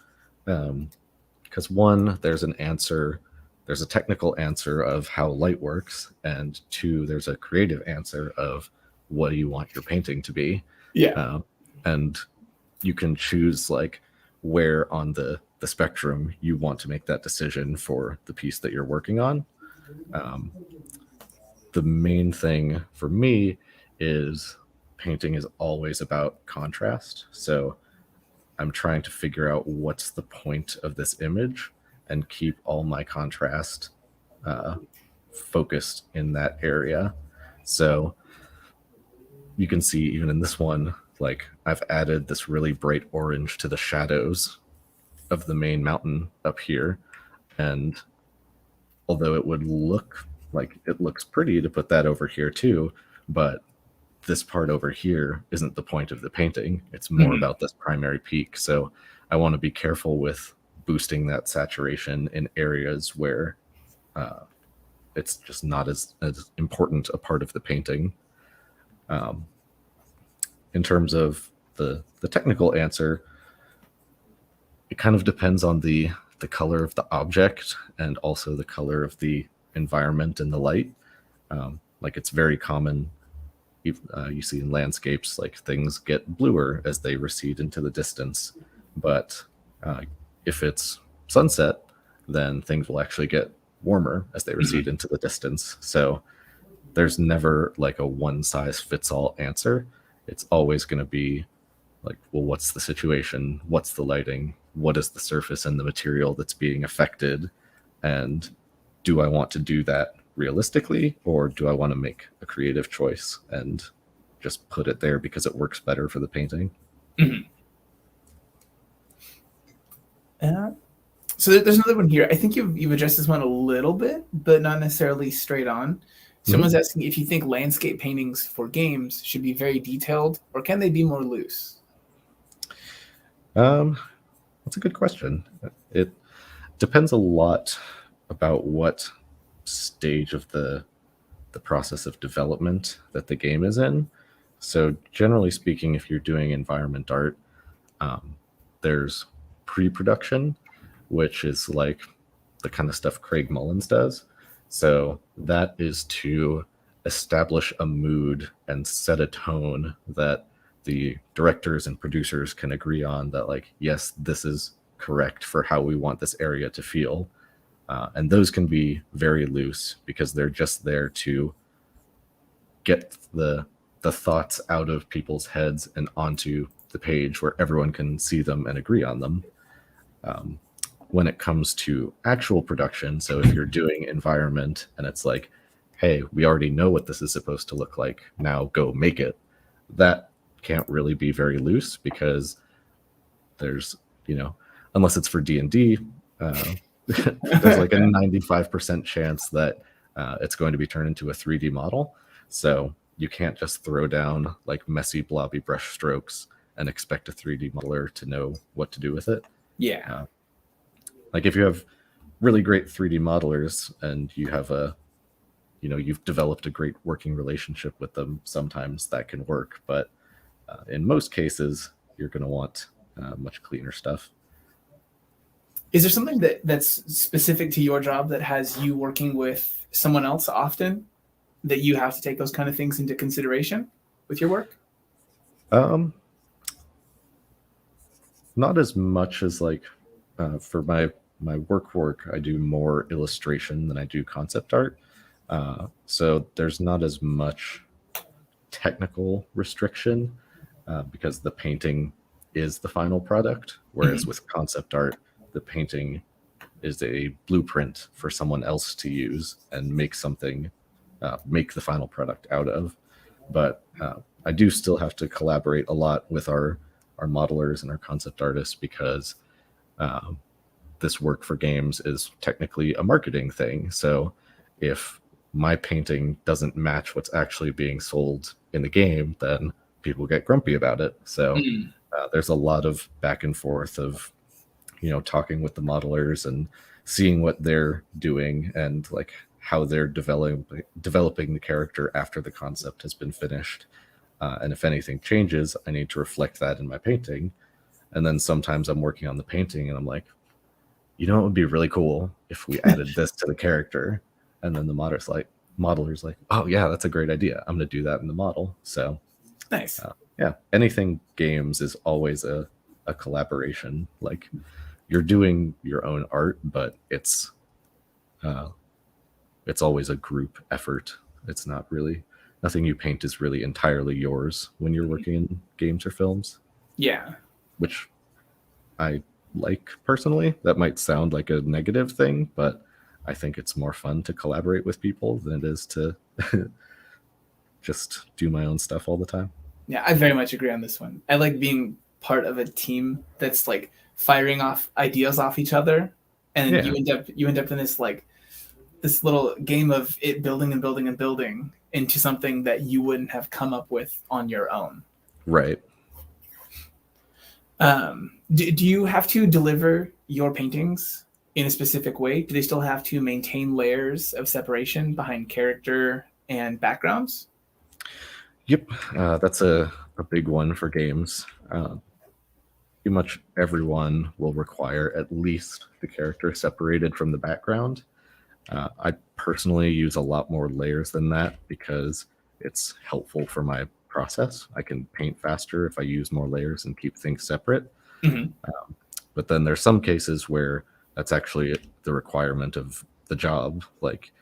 Because one, there's a technical answer of how light works, and two, there's a creative answer of what do you want your painting to be. Yeah. And you can choose like where on the spectrum you want to make that decision for the piece that you're working on. The main thing for me is painting is always about contrast. So I'm trying to figure out what's the point of this image and keep all my contrast focused in that area. So you can see even in this one, like I've added this really bright orange to the shadows of the main mountain up here. And although it would look like it looks pretty to put that over here too, but this part over here isn't the point of the painting. It's more about this primary peak. So I want to be careful with boosting that saturation in areas where it's just not as important a part of the painting. In terms of the technical answer, it kind of depends on the color of the object and also the color of the environment and the light. Like it's very common. You see in landscapes, like things get bluer as they recede into the distance. But if it's sunset, then things will actually get warmer as they recede into the distance. So there's never like a one size fits all answer. It's always going to be like, well, what's the situation? What's the lighting? What is the surface and the material that's being affected? And do I want to do that realistically, or do I want to make a creative choice and just put it there because it works better for the painting? So there's another one here. I think you've addressed this one a little bit, but not necessarily straight on. Someone's asking if you think landscape paintings for games should be very detailed, or can they be more loose? That's a good question. It depends a lot about what stage of the process of development that the game is in. So generally speaking, if you're doing environment art, there's pre-production, which is like the kind of stuff Craig Mullins does. So that is to establish a mood and set a tone that the directors and producers can agree on, that like, yes, this is correct for how we want this area to feel. And those can be very loose because they're just there to get the thoughts out of people's heads and onto the page where everyone can see them and agree on them. When it comes to actual production, so if you're doing environment and it's like, hey, we already know what this is supposed to look like, now go make it, that can't really be very loose because there's, unless it's for D&D, there's like a 95% chance that it's going to be turned into a 3D model. So you can't just throw down like messy blobby brush strokes and expect a 3D modeler to know what to do with it. Yeah. Like if you have really great 3D modelers and you have you've developed a great working relationship with them, sometimes that can work. But in most cases, you're going to want much cleaner stuff. Is there something that's specific to your job that has you working with someone else often, that you have to take those kind of things into consideration with your work? Not as much as like for my work, I do more illustration than I do concept art. So there's not as much technical restriction because the painting is the final product. Whereas with concept art, the painting is a blueprint for someone else to use and make something, make the final product out of. But I do still have to collaborate a lot with our modelers and our concept artists because this work for games is technically a marketing thing. So if my painting doesn't match what's actually being sold in the game, then people get grumpy about it. So there's a lot of back and forth of, talking with the modelers and seeing what they're doing and like how they're developing the character after the concept has been finished. And if anything changes, I need to reflect that in my painting. And then sometimes I'm working on the painting and I'm like, it would be really cool if we added this to the character. And then the modeler's like, oh yeah, that's a great idea. I'm going to do that in the model. So nice. Yeah, anything games is always a collaboration. Like you're doing your own art, but it's always a group effort. It's not really, nothing you paint is really entirely yours when you're working in games or films. Yeah. Which I like personally. That might sound like a negative thing, but I think it's more fun to collaborate with people than it is to just do my own stuff all the time. Yeah, I very much agree on this one. I like being part of a team that's like firing off ideas off each other, and you end up in this little game of it building and building and building into something that you wouldn't have come up with on your own. Right. Do you have to deliver your paintings in a specific way? Do they still have to maintain layers of separation behind character and backgrounds? Yep, that's a big one for games. Pretty much everyone will require at least the character separated from the background. I personally use a lot more layers than that because it's helpful for my process. I can paint faster if I use more layers and keep things separate. But then there's some cases where that's actually the requirement of the job. Like,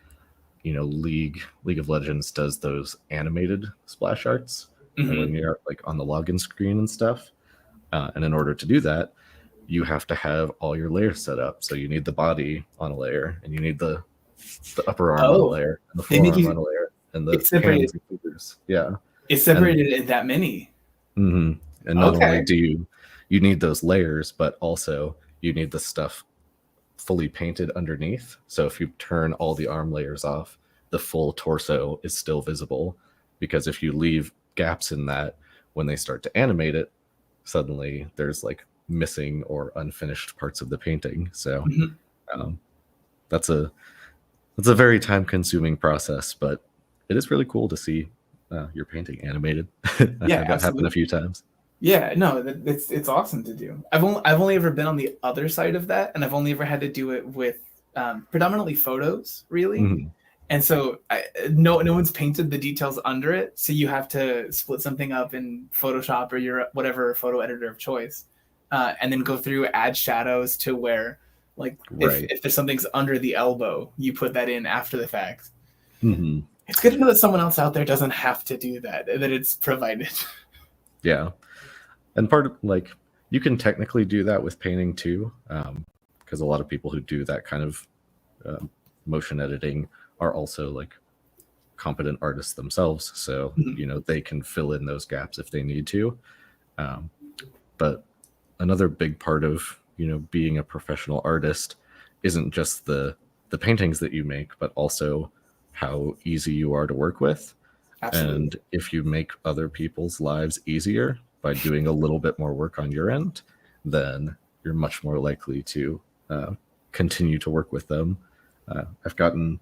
League of Legends does those animated splash arts when you're like on the login screen and stuff. And in order to do that, you have to have all your layers set up. So you need the body on a layer, and you need the upper arm on a layer, and the forearm on a layer, and the hands and fingers. Yeah, it's separated in that many. And not only do you need those layers, but also you need the stuff fully painted underneath. So if you turn all the arm layers off, the full torso is still visible, because if you leave gaps in that, when they start to animate it, suddenly there's like missing or unfinished parts of the painting. So that's a very time consuming process, but it is really cool to see your painting animated. I've had that happen a few times. Yeah, no, it's awesome to do. I've only ever been on the other side of that, and I've only ever had to do it with predominantly photos, really. And so no one's painted the details under it, so you have to split something up in Photoshop or your whatever photo editor of choice, and then go through, add shadows to where, like, if there's something's under the elbow, you put that in after the fact. It's good to know that someone else out there doesn't have to do that it's provided. Yeah. And part of, like, you can technically do that with painting too, because a lot of people who do that kind of motion editing are also like competent artists themselves. So, they can fill in those gaps if they need to. But another big part of being a professional artist isn't just the paintings that you make, but also how easy you are to work with. Absolutely. And if you make other people's lives easier by doing a little bit more work on your end, then you're much more likely to continue to work with them. I've gotten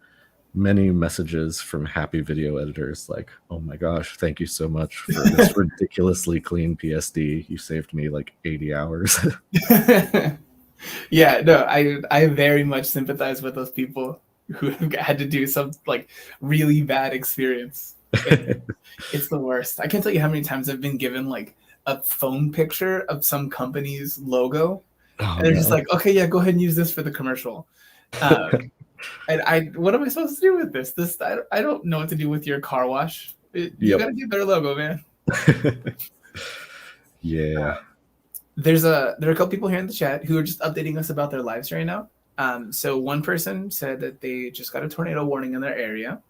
many messages from happy video editors like, "Oh my gosh, thank you so much for this ridiculously clean PSD. You saved me like 80 hours." Yeah, no, I very much sympathize with those people who have had to do some like really bad experience. It's the worst. I can't tell you how many times I've been given like a phone picture of some company's logo, Oh, and they're just no. like, "Okay, yeah, go ahead and use this for the commercial." And what am I supposed to do with this? I don't know what to do with your car wash. You Yep. gotta get their logo, man. Yeah. There are a couple people here in the chat who are just updating us about their lives right now. So one person said that they just got a tornado warning in their area.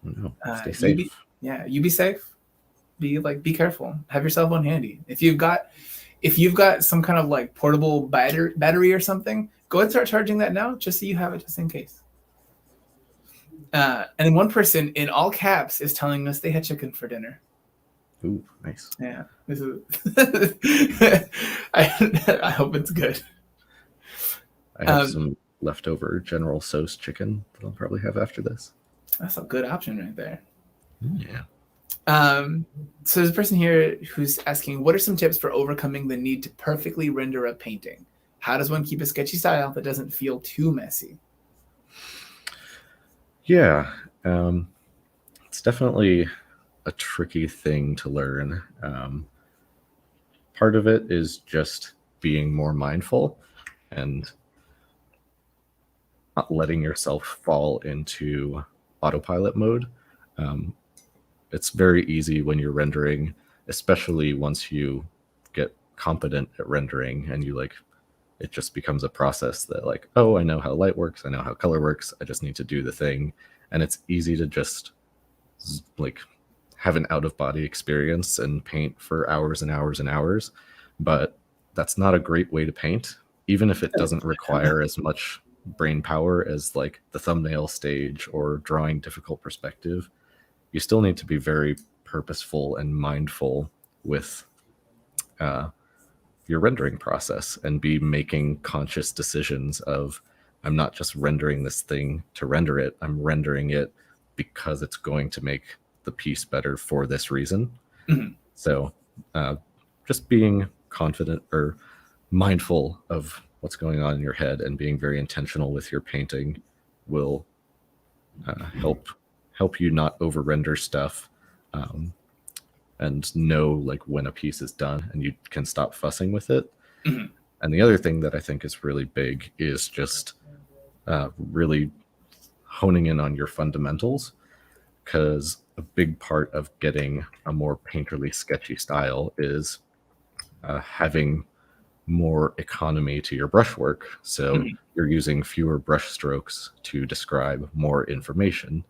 No, stay safe. You be safe. Be careful. Have your cell phone handy. If you've got some kind of like portable battery or something, go ahead and start charging that now, just so you have it just in case. And then one person in all caps is telling us they had chicken for dinner. Ooh, nice. Yeah, this is. I hope it's good. I have some leftover General Tso's chicken that I'll probably have after this. That's a good option right there. Yeah. So there's a person here who's asking, what are some tips for overcoming the need to perfectly render a painting? How does one keep a sketchy style that doesn't feel too messy? Yeah, it's definitely a tricky thing to learn. Part of it is just being more mindful and not letting yourself fall into autopilot mode. It's very easy when you're rendering, especially once you get competent at rendering and it just becomes a process that like, oh, I know how light works, I know how color works, I just need to do the thing. And it's easy to just like have an out-of-body experience and paint for hours and hours and hours. But that's not a great way to paint, even if it doesn't require as much brain power as like the thumbnail stage or drawing difficult perspective. You still need to be very purposeful and mindful with your rendering process and be making conscious decisions of, I'm not just rendering this thing to render it, I'm rendering it because it's going to make the piece better for this reason. Mm-hmm. So just being confident or mindful of what's going on in your head and being very intentional with your painting will help you not over render stuff, and know like when a piece is done and you can stop fussing with it. Mm-hmm. And the other thing that I think is really big is just really honing in on your fundamentals, because a big part of getting a more painterly sketchy style is having more economy to your brushwork. So you're using fewer brush strokes to describe more information.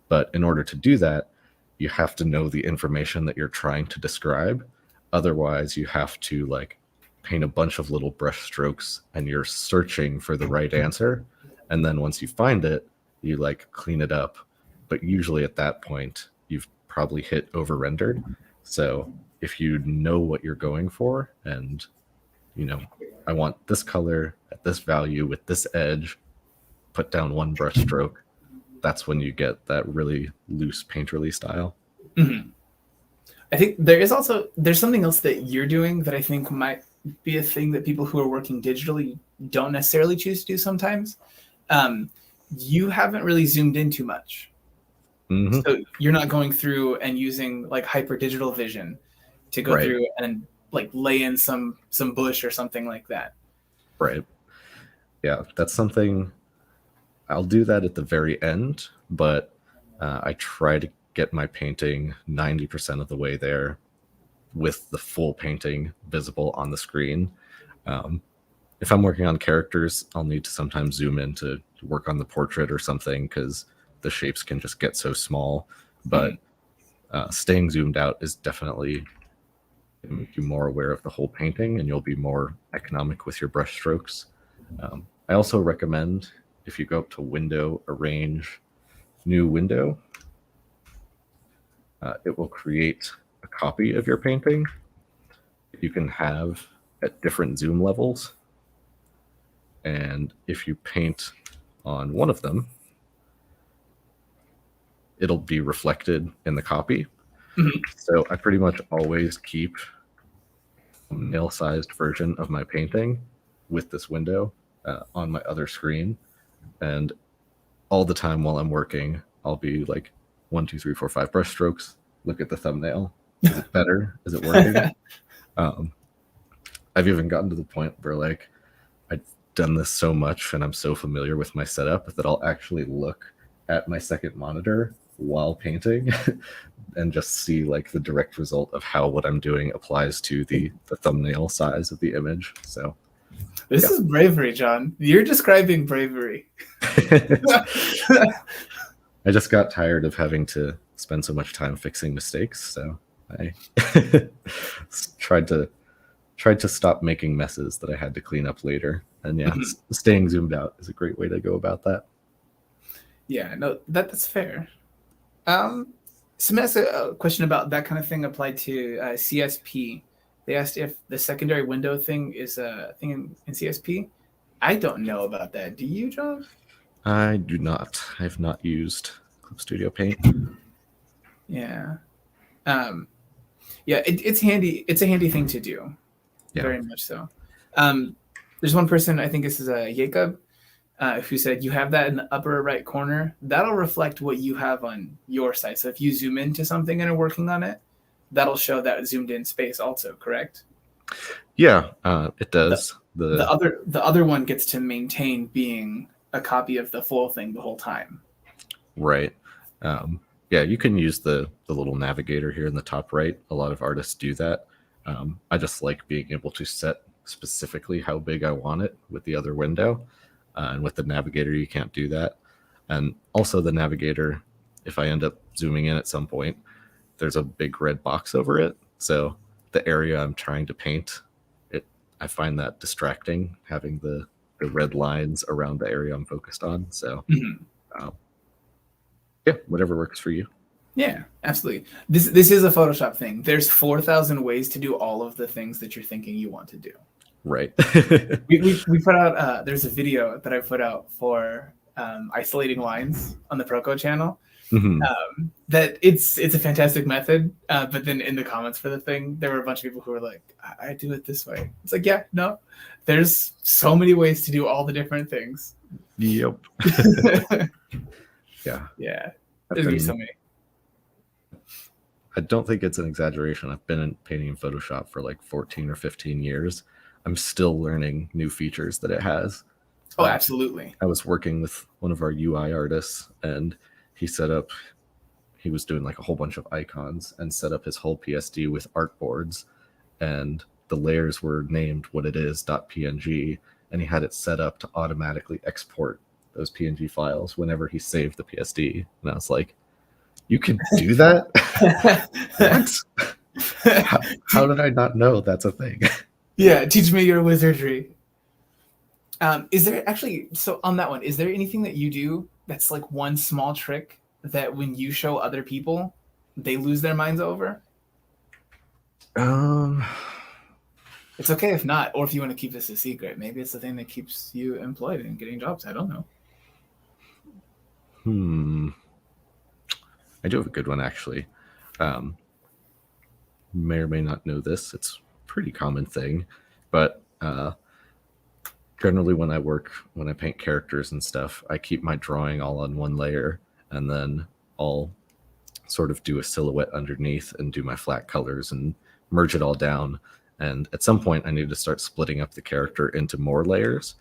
But in order to do that, you have to know the information that you're trying to describe. Otherwise, you have to like paint a bunch of little brush strokes and you're searching for the right answer. And then once you find it, you like clean it up. But usually at that point, you've probably hit over rendered. So if you know what you're going for and, I want this color at this value with this edge, put down one brush stroke, that's when you get that really loose painterly style. Mm-hmm. I think there's something else that you're doing that I think might be a thing that people who are working digitally don't necessarily choose to do sometimes. You haven't really zoomed in too much. Mm-hmm. So you're not going through and using like hyper digital vision to go through and like lay in some bush or something like that. Right. Yeah, that's something I'll do that at the very end, but I try to get my painting 90% of the way there with the full painting visible on the screen. If I'm working on characters, I'll need to sometimes zoom in to work on the portrait or something because the shapes can just get so small. But staying zoomed out is definitely make you more aware of the whole painting, and you'll be more economic with your brush strokes. I also recommend, if you go up to Window, Arrange, New Window, it will create a copy of your painting you can have at different zoom levels. And if you paint on one of them, it'll be reflected in the copy. Mhm. So I pretty much always keep a nail-sized version of my painting with this window on my other screen. And all the time while I'm working, I'll be like 1, 2, 3, 4, 5 brush strokes. Look at the thumbnail. Is it better? Is it working? I've even gotten to the point where like I've done this so much and I'm so familiar with my setup that I'll actually look at my second monitor while painting and just see like the direct result of how what I'm doing applies to the thumbnail size of the image. So this is bravery, John. You're describing bravery. I just got tired of having to spend so much time fixing mistakes, so I tried to stop making messes that I had to clean up later. And yeah, staying zoomed out is a great way to go about that. Yeah, no, that's fair. Someone asked a question about that kind of thing applied to CSP. They asked if the secondary window thing is a thing in CSP. I don't know about that. Do you, John? I do not. I've not used Clip Studio Paint. Yeah. Yeah, it's handy. It's a handy thing to do. Yeah. Very much so. There's one person, I think this is Jacob, who said you have that in the upper right corner. That'll reflect what you have on your side. So if you zoom into something and are working on it, that'll show that zoomed in space also, correct? Yeah, it does. The other one gets to maintain being a copy of the full thing the whole time. Right. Yeah, you can use the little navigator here in the top right. A lot of artists do that. I just like being able to set specifically how big I want it with the other window. And with the navigator, you can't do that. And also the navigator, if I end up zooming in at some point, there's a big red box over it. So the area I'm trying to paint, I find that distracting, having the red lines around the area I'm focused on. So yeah, whatever works for you. Yeah, absolutely. This is a Photoshop thing. There's 4,000 ways to do all of the things that you're thinking you want to do. Right. we put out, there's a video that I put out for isolating lines on the Proko channel. That it's a fantastic method. But then in the comments for the thing, there were a bunch of people who were like, I do it this way. It's like, yeah, no, there's so many ways to do all the different things. Yep. Yeah. Yeah. There's gonna be so many. I don't think it's an exaggeration. I've been painting in Photoshop for like 14 or 15 years. I'm still learning new features that it has. Oh, absolutely. I was working with one of our UI artists, and he was doing like a whole bunch of icons and set up his whole PSD with artboards, and the layers were named what it is .png, and he had it set up to automatically export those PNG files whenever he saved the PSD. And I was like, you can do that? What? How did I not know that's a thing? Yeah, teach me your wizardry. Is there actually, so on that one, is there anything that you do that's like one small trick that when you show other people, they lose their minds over? It's okay if not, or if you want to keep this a secret. Maybe it's the thing that keeps you employed and getting jobs. I don't know. I do have a good one, actually. May or may not know this. It's a pretty common thing, but generally when I paint characters and stuff, I keep my drawing all on one layer, and then I'll sort of do a silhouette underneath and do my flat colors and merge it all down. And at some point I need to start splitting up the character into more layers.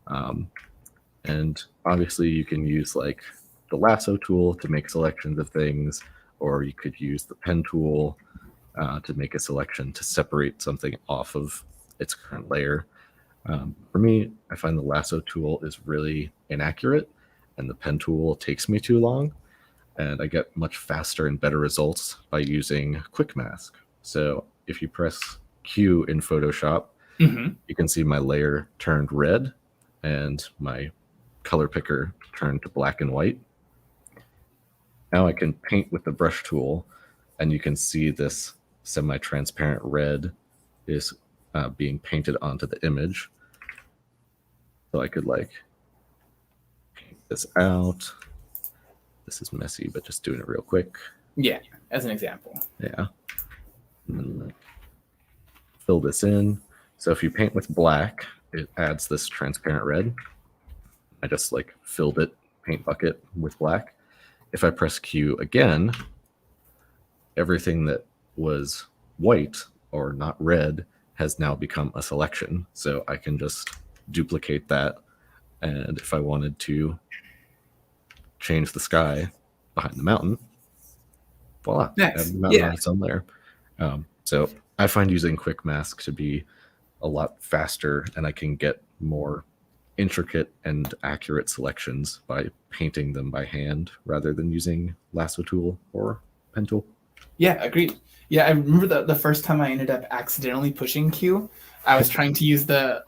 And obviously you can use like the lasso tool to make selections of things, or you could use the pen tool to make a selection to separate something off of its current layer. For me, I find the lasso tool is really inaccurate, and the pen tool takes me too long, and I get much faster and better results by using Quick Mask. So if you press Q in Photoshop, Mm-hmm. you can see my layer turned red and my color picker turned to black and white. Now I can paint with the brush tool, and you can see this semi-transparent red is being painted onto the image. So I could like paint this out. This is messy, but just doing it real quick. Yeah, as an example. Yeah. And then like fill this in. So if you paint with black, it adds this transparent red. I just like filled it, paint bucket, with black. If I press Q again, everything that was white or not red has now become a selection. So I can just duplicate that. And if I wanted to change the sky behind the mountain, voila, I have the mountain on its own layer. So I find using Quick Mask to be a lot faster, and I can get more intricate and accurate selections by painting them by hand rather than using lasso tool or pen tool. Yeah, agreed. Yeah, I remember the first time I ended up accidentally pushing Q. I was trying to use the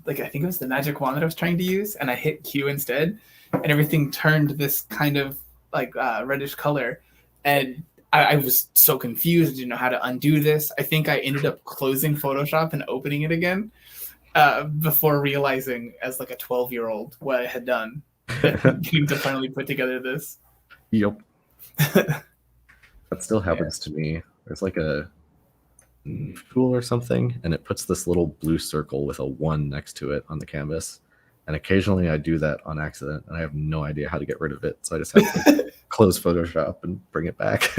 like I think it was the magic wand that I was trying to use, and I hit Q instead, and everything turned this kind of like reddish color, and I was so confused. I didn't know how to undo this. I think I ended up closing Photoshop and opening it again before realizing, as like a 12-year-old, what I had done. Getting to finally put together this. Yep. That still happens to me. There's like a tool or something, and it puts this little blue circle with a 1 next to it on the canvas. And occasionally I do that on accident, and I have no idea how to get rid of it. So I just have to like, close Photoshop and bring it back.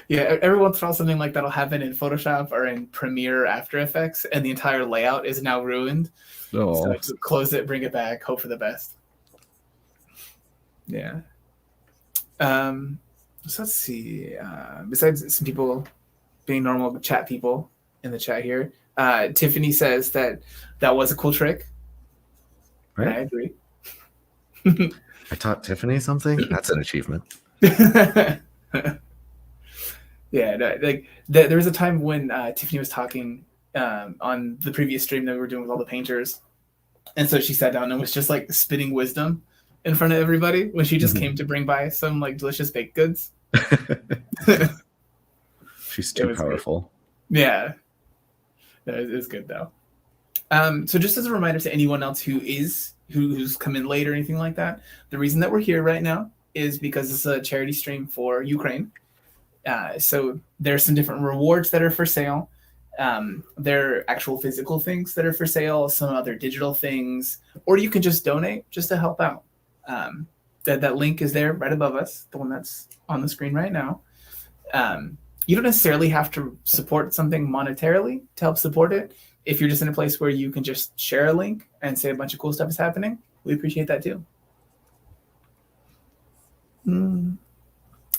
Yeah, every once in a while something like that'll happen in Photoshop or in Premiere or After Effects, and the entire layout is now ruined. Oh. So I just close it, bring it back, hope for the best. Yeah. So let's see. Besides some people being normal chat people in the chat here, Tiffany says that was a cool trick. Right. And I agree. I taught Tiffany something. That's an achievement. Yeah, like there was a time when Tiffany was talking on the previous stream that we were doing with all the painters, and so she sat down and was just like spitting wisdom in front of everybody when she just came to bring by some like delicious baked goods. She's too powerful. Good. Yeah, it was good though. So just as a reminder to anyone else who's come in late or anything like that, the reason that we're here right now is because it's a charity stream for Ukraine. So there's some different rewards that are for sale. There are actual physical things that are for sale, some other digital things, or you can just donate just to help out. That link is there right above us, the one that's on the screen right now. You don't necessarily have to support something monetarily to help support it. If you're just in a place where you can just share a link and say a bunch of cool stuff is happening, we appreciate that too.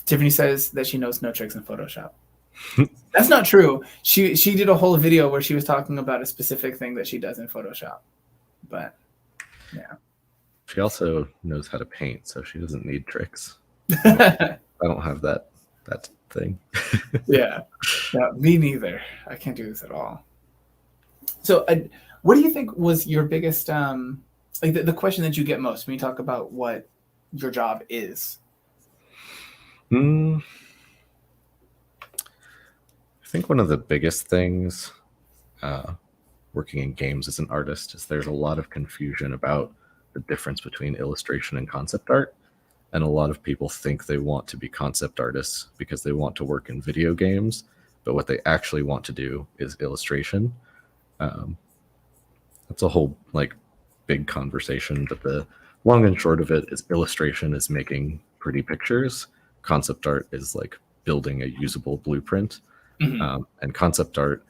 Tiffany says that she knows no tricks in Photoshop. That's not true. She did a whole video where she was talking about a specific thing that she does in Photoshop. But yeah. She also knows how to paint, so she doesn't need tricks. I don't have that thing. Yeah. No, me neither. I can't do this at all. So what do you think was your biggest like the question that you get most when you talk about what your job is? I think one of the biggest things working in games as an artist is there's a lot of confusion about the difference between illustration and concept art. And a lot of people think they want to be concept artists because they want to work in video games, but what they actually want to do is illustration. That's a whole like big conversation, but the long and short of it is illustration is making pretty pictures. Concept art is like building a usable blueprint. And concept art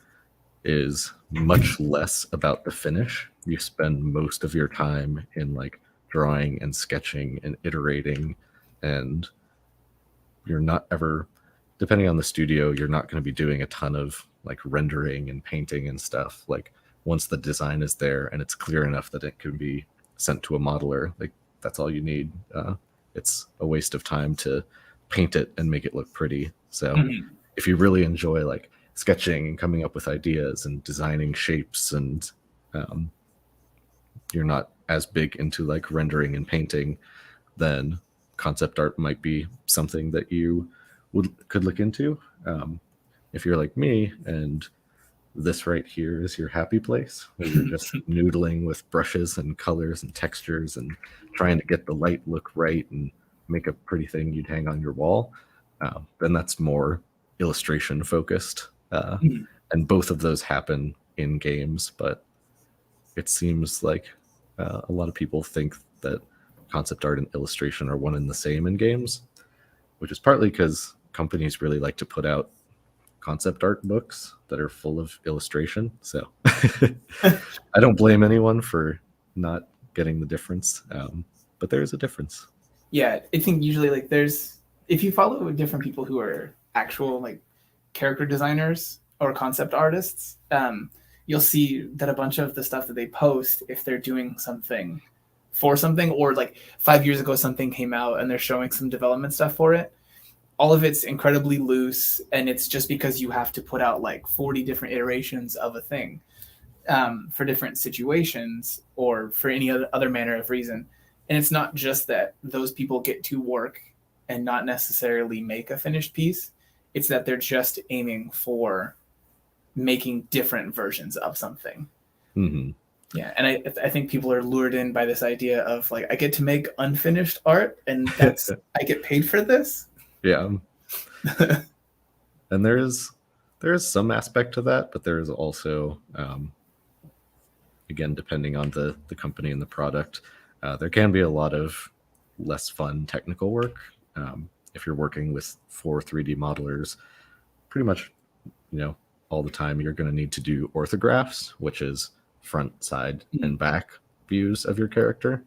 is much less about the finish. You spend most of your time in like drawing and sketching and iterating, and you're not ever, depending on the studio, you're not going to be doing a ton of like rendering and painting and stuff. Like once the design is there and it's clear enough that it can be sent to a modeler, like that's all you need. It's a waste of time to paint it and make it look pretty. So if you really enjoy like sketching and coming up with ideas and designing shapes, and you're not as big into like rendering and painting, then concept art might be something that you could look into. If you're like me and this right here is your happy place, where you're just noodling with brushes and colors and textures and trying to get the light look right and make a pretty thing you'd hang on your wall, then that's more illustration focused. And both of those happen in games, but it seems like a lot of people think that concept art and illustration are one and the same in games, which is partly because companies really like to put out concept art books that are full of illustration. So I don't blame anyone for not getting the difference, but there is a difference. Yeah, I think usually like if you follow different people who are actual like character designers or concept artists, you'll see that a bunch of the stuff that they post, if they're doing something for something, or like 5 years ago something came out and they're showing some development stuff for it, all of it's incredibly loose, and it's just because you have to put out like 40 different iterations of a thing for different situations or for any other manner of reason. And it's not just that those people get to work and not necessarily make a finished piece. It's that they're just aiming for making different versions of something. Mm-hmm. Yeah, and I think people are lured in by this idea of like, I get to make unfinished art, and that's I get paid for this. Yeah. And there is some aspect to that, but there is also, again, depending on the company and the product, there can be a lot of less fun technical work. If you're working with 4 3D modelers, pretty much, all the time, you're going to need to do orthographs, which is front, side, and back views of your character.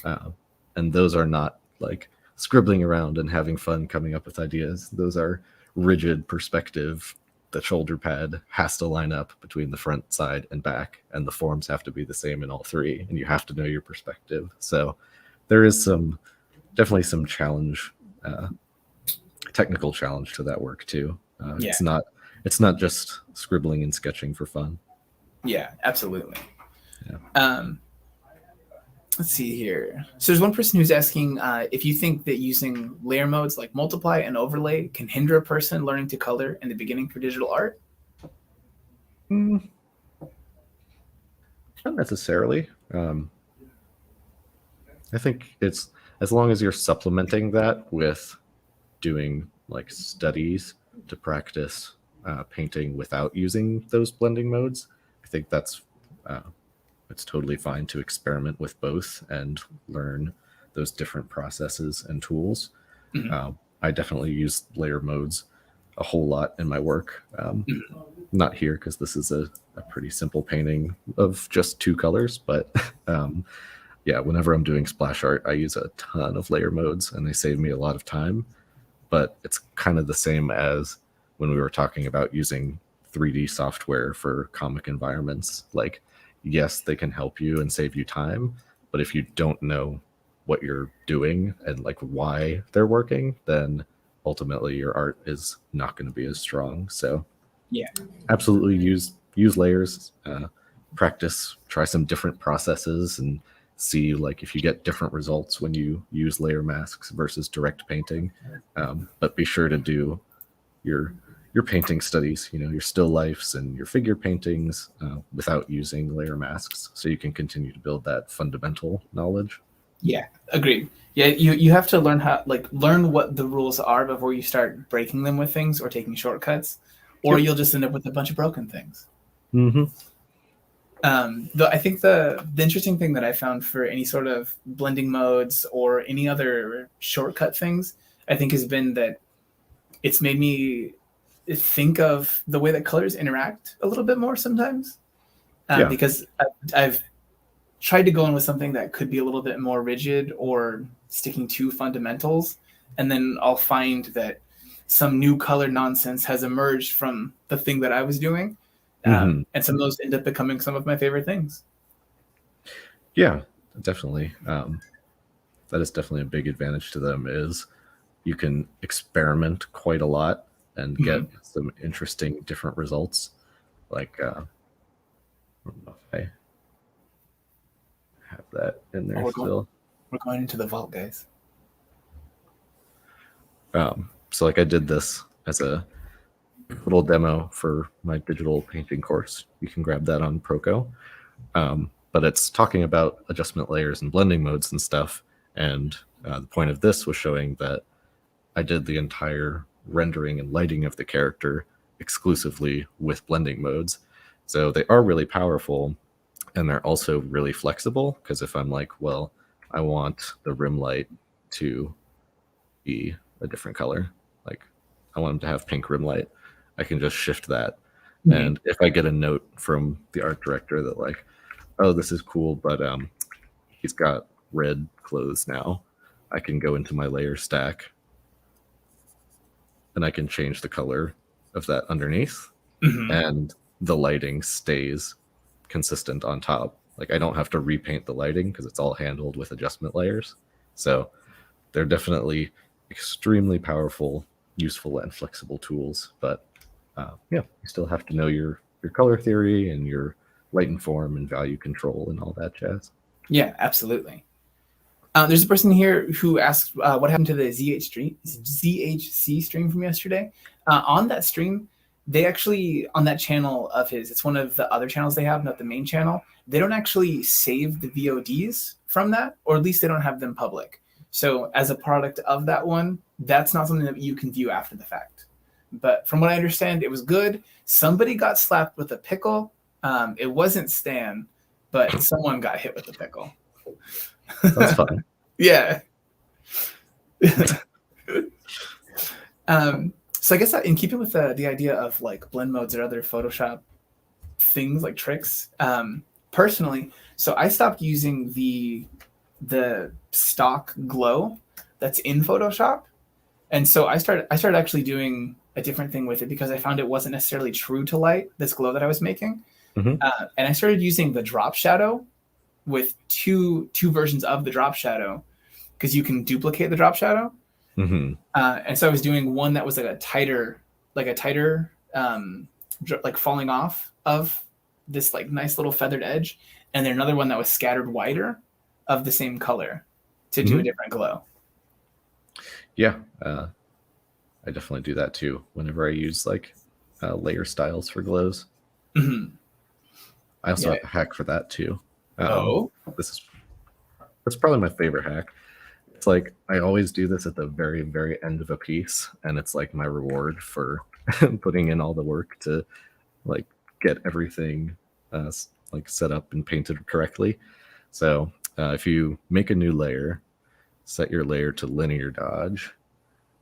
And those are not like scribbling around and having fun coming up with ideas. Those are rigid perspective. The shoulder pad has to line up between the front, side, and back, and the forms have to be the same in all 3, and you have to know your perspective. So there is definitely some challenge, technical challenge to that work too. Yeah. It's not just scribbling and sketching for fun. Yeah, absolutely. Yeah. Let's see here. So there's one person who's asking if you think that using layer modes like multiply and overlay can hinder a person learning to color in the beginning for digital art. Not necessarily. I think it's as long as you're supplementing that with doing like studies to practice painting without using those blending modes. I think that's it's totally fine to experiment with both and learn those different processes and tools. Mm-hmm. I definitely use layer modes a whole lot in my work. Not here because this is a pretty simple painting of just 2 colors, but yeah, whenever I'm doing splash art, I use a ton of layer modes and they save me a lot of time. But it's kind of the same as when we were talking about using 3D software for comic environments. Like, yes, they can help you and save you time, but if you don't know what you're doing and like why they're working, then ultimately your art is not going to be as strong. So yeah, absolutely use layers, practice, try some different processes and see like if you get different results when you use layer masks versus direct painting. But be sure to do your painting studies, your still lifes and your figure paintings without using layer masks, so you can continue to build that fundamental knowledge. Yeah, agreed. Yeah, you have to learn what the rules are before you start breaking them with things or taking shortcuts, or you'll just end up with a bunch of broken things. Mm-hmm. Though I think the interesting thing that I found for any sort of blending modes or any other shortcut things, I think has been that it's made me think of the way that colors interact a little bit more sometimes. Because I've tried to go in with something that could be a little bit more rigid or sticking to fundamentals, and then I'll find that some new color nonsense has emerged from the thing that I was doing. And some of those end up becoming some of my favorite things. Yeah, definitely. That is definitely a big advantage to them, is you can experiment quite a lot and get some interesting different results. Like, I don't know if I have that in there still. We're going into the vault, guys. So like I did this as a little demo for my digital painting course. You can grab that on Proko. But it's talking about adjustment layers and blending modes and stuff. And the point of this was showing that I did the entire rendering and lighting of the character exclusively with blending modes. So they are really powerful, and they're also really flexible, because if I'm like, well, I want the rim light to be a different color, like I want them to have pink rim light, I can just shift that. And if I get a note from the art director that like, oh, this is cool, but he's got red clothes now, I can go into my layer stack and I can change the color of that underneath, and the lighting stays consistent on top. Like I don't have to repaint the lighting because it's all handled with adjustment layers. So they're definitely extremely powerful, useful, and flexible tools. But yeah, you still have to know your color theory and your light and form and value control and all that jazz. Yeah, absolutely. There's a person here who asked what happened to the ZHC stream from yesterday. On that stream, they actually, on that channel of his, it's one of the other channels they have, not the main channel, they don't actually save the VODs from that, or at least they don't have them public. So as a product of that one, that's not something that you can view after the fact. But from what I understand, it was good. Somebody got slapped with a pickle. It wasn't Stan, but someone got hit with a pickle. That's fun. Yeah. So I guess that in keeping with the idea of like blend modes or other Photoshop things like tricks, personally, so I stopped using the stock glow that's in Photoshop, and so I started actually doing a different thing with it because I found it wasn't necessarily true to light, this glow that I was making, and I started using the drop shadow with two versions of the drop shadow, because you can duplicate the drop shadow. And so I was doing one that was like a tighter, like falling off of this like nice little feathered edge, and then another one that was scattered wider of the same color to do a different glow. Yeah, I definitely do that too whenever I use like layer styles for glows. I also have a hack for that too. That's probably my favorite hack. It's like I always do this at the very, very end of a piece, and it's like my reward for putting in all the work to like get everything like set up and painted correctly. So if you make a new layer, set your layer to linear dodge.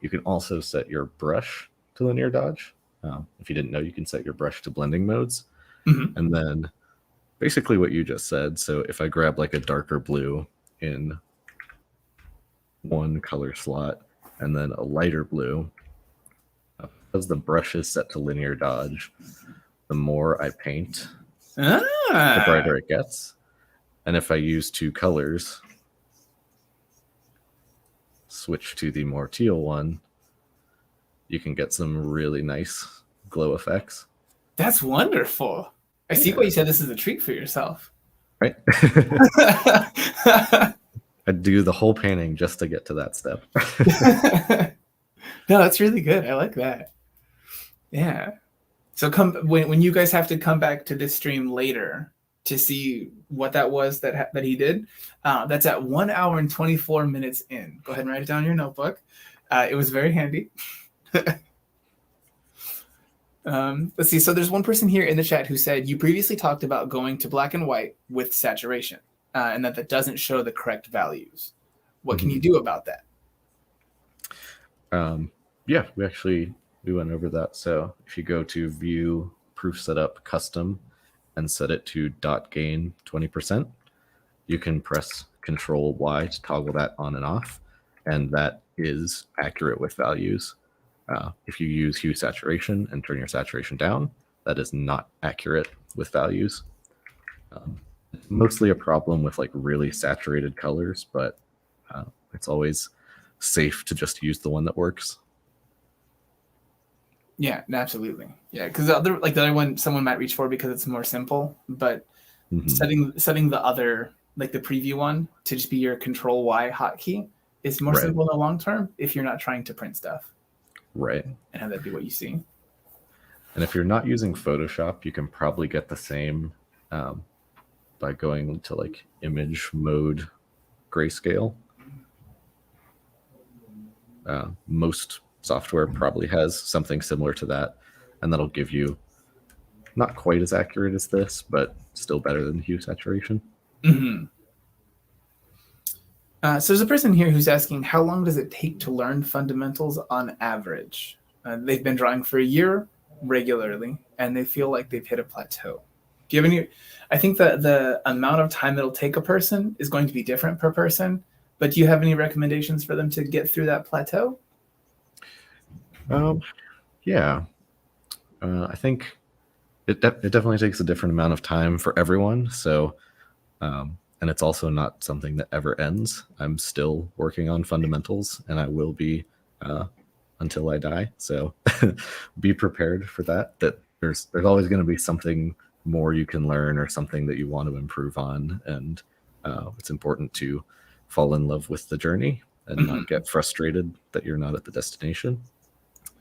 You can also set your brush to linear dodge. If you didn't know, you can set your brush to blending modes. And then basically what you just said. So if I grab like a darker blue in one color slot and then a lighter blue, because the brush is set to linear dodge, the more I paint, the brighter it gets. And if I use two colors, switch to the more teal one, you can get some really nice glow effects. That's wonderful. I see why you said this is a treat for yourself. Right? I do the whole painting just to get to that step. No, that's really good. I like that. Yeah. So when you guys have to come back to this stream later to see what that was that he did, that's at 1 hour and 24 minutes in. Go ahead and write it down in your notebook. It was very handy. Let's see. So there's one person here in the chat who said you previously talked about going to black and white with saturation, and that doesn't show the correct values. What can you do about that? Yeah, we went over that. So if you go to View, Proof Setup, Custom, and set it to dot gain 20%, you can press Control Y to toggle that on and off, and that is accurate with values. If you use hue saturation and turn your saturation down, that is not accurate with values. It's mostly a problem with like really saturated colors, but it's always safe to just use the one that works. Yeah, absolutely. Yeah, because the other one someone might reach for because it's more simple, but setting the other, like the preview one, to just be your Control Y hotkey is more simple in the long term if you're not trying to print stuff. Right. And have that be what you see. And if you're not using Photoshop, you can probably get the same by going to like image mode grayscale. Most software probably has something similar to that, and that'll give you not quite as accurate as this, but still better than hue saturation. Mm-hmm. So there's a person here who's asking, how long does it take to learn fundamentals on average? They've been drawing for a year regularly, and they feel like they've hit a plateau. Do you have any? I think that the amount of time it'll take a person is going to be different per person, but do you have any recommendations for them to get through that plateau? Yeah. I think it definitely takes a different amount of time for everyone. So, and it's also not something that ever ends. I'm still working on fundamentals, and I will be until I die. So be prepared for that. That there's always going to be something more you can learn or something that you want to improve on, and it's important to fall in love with the journey and not get frustrated that you're not at the destination.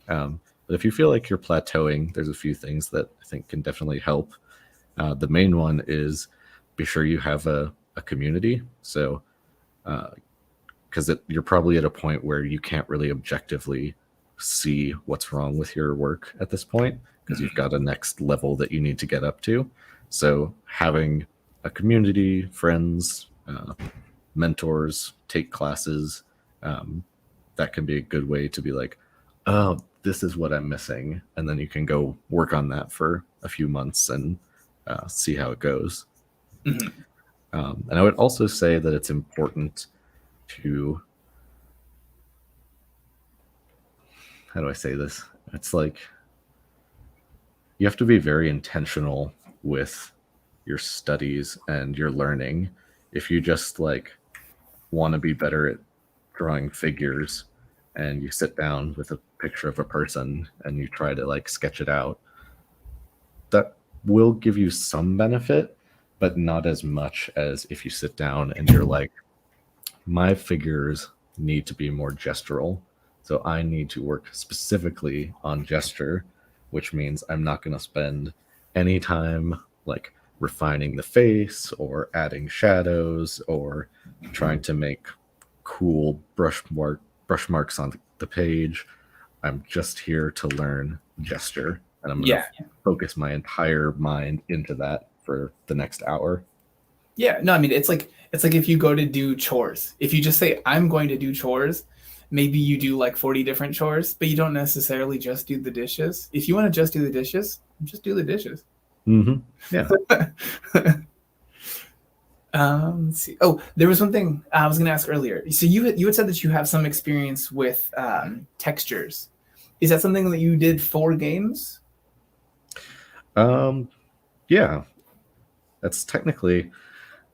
But if you feel like you're plateauing, there's a few things that I think can definitely help. The main one is be sure you have a community. So, because you're probably at a point where you can't really objectively see what's wrong with your work at this point, because you've got a next level that you need to get up to. So having a community, friends, mentors, take classes, that can be a good way to be like, oh, this is what I'm missing. And then you can go work on that for a few months and see how it goes. And I would also say that it's important to, how do I say this? It's like, you have to be very intentional with your studies and your learning. If you just like want to be better at drawing figures and you sit down with a picture of a person and you try to like sketch it out, that will give you some benefit, but not as much as if you sit down and you're like, my figures need to be more gestural. So I need to work specifically on gesture, which means I'm not going to spend any time like refining the face or adding shadows or trying to make cool brush marks on the page. I'm just here to learn gesture, and I'm going to focus my entire mind into that for the next hour. Yeah, no, I mean, it's like if you go to do chores. If you just say, I'm going to do chores, maybe you do like 40 different chores, but you don't necessarily just do the dishes. If you want to just do the dishes, just do the dishes. Yeah. Let's see. Oh, there was one thing I was going to ask earlier. So you had said that you have some experience with textures. Is that something that you did for games? Yeah. That's technically,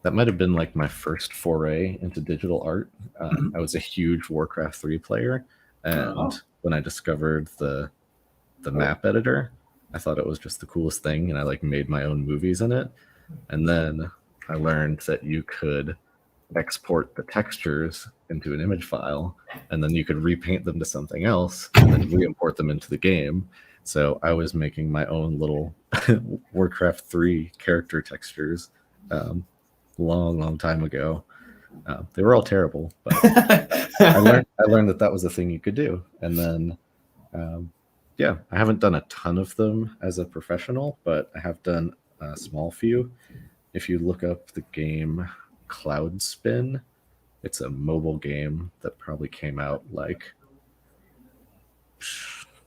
that might have been like my first foray into digital art. I was a huge Warcraft 3 player, and when I discovered the map editor, I thought it was just the coolest thing, and I like made my own movies in it. And then I learned that you could export the textures into an image file, and then you could repaint them to something else and then re-import them into the game. So I was making my own little Warcraft 3 character textures long time ago. They were all terrible, but I learned that was a thing you could do. And then I haven't done a ton of them as a professional, but I have done a small few. If you look up the game Cloud Spin, it's a mobile game that probably came out like,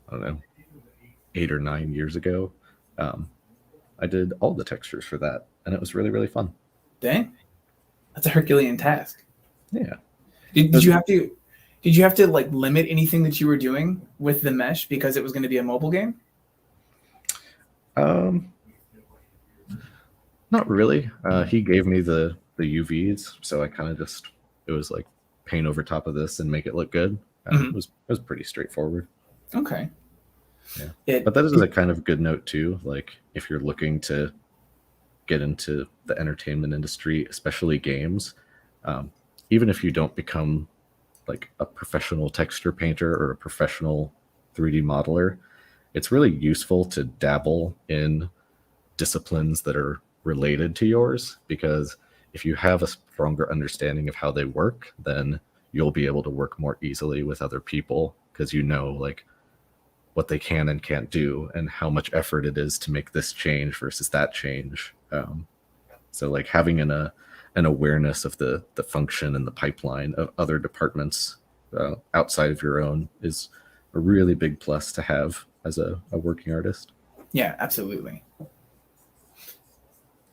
I don't know, 8 or 9 years ago. I did all the textures for that, and it was really, really fun. Dang, that's a Herculean task. Yeah. Did you have to like limit anything that you were doing with the mesh because it was going to be a mobile game? Not really. He gave me the UVs, so I kind of just, it was like paint over top of this and make it look good. It was pretty straightforward. Okay. Yeah. But that is a kind of good note too. Like if you're looking to get into the entertainment industry, especially games, even if you don't become like a professional texture painter or a professional 3D modeler, it's really useful to dabble in disciplines that are related to yours, because if you have a stronger understanding of how they work, then you'll be able to work more easily with other people, because you know like what they can and can't do and how much effort it is to make this change versus that change. So like having an awareness of the function and the pipeline of other departments outside of your own is a really big plus to have as a working artist. Yeah, absolutely.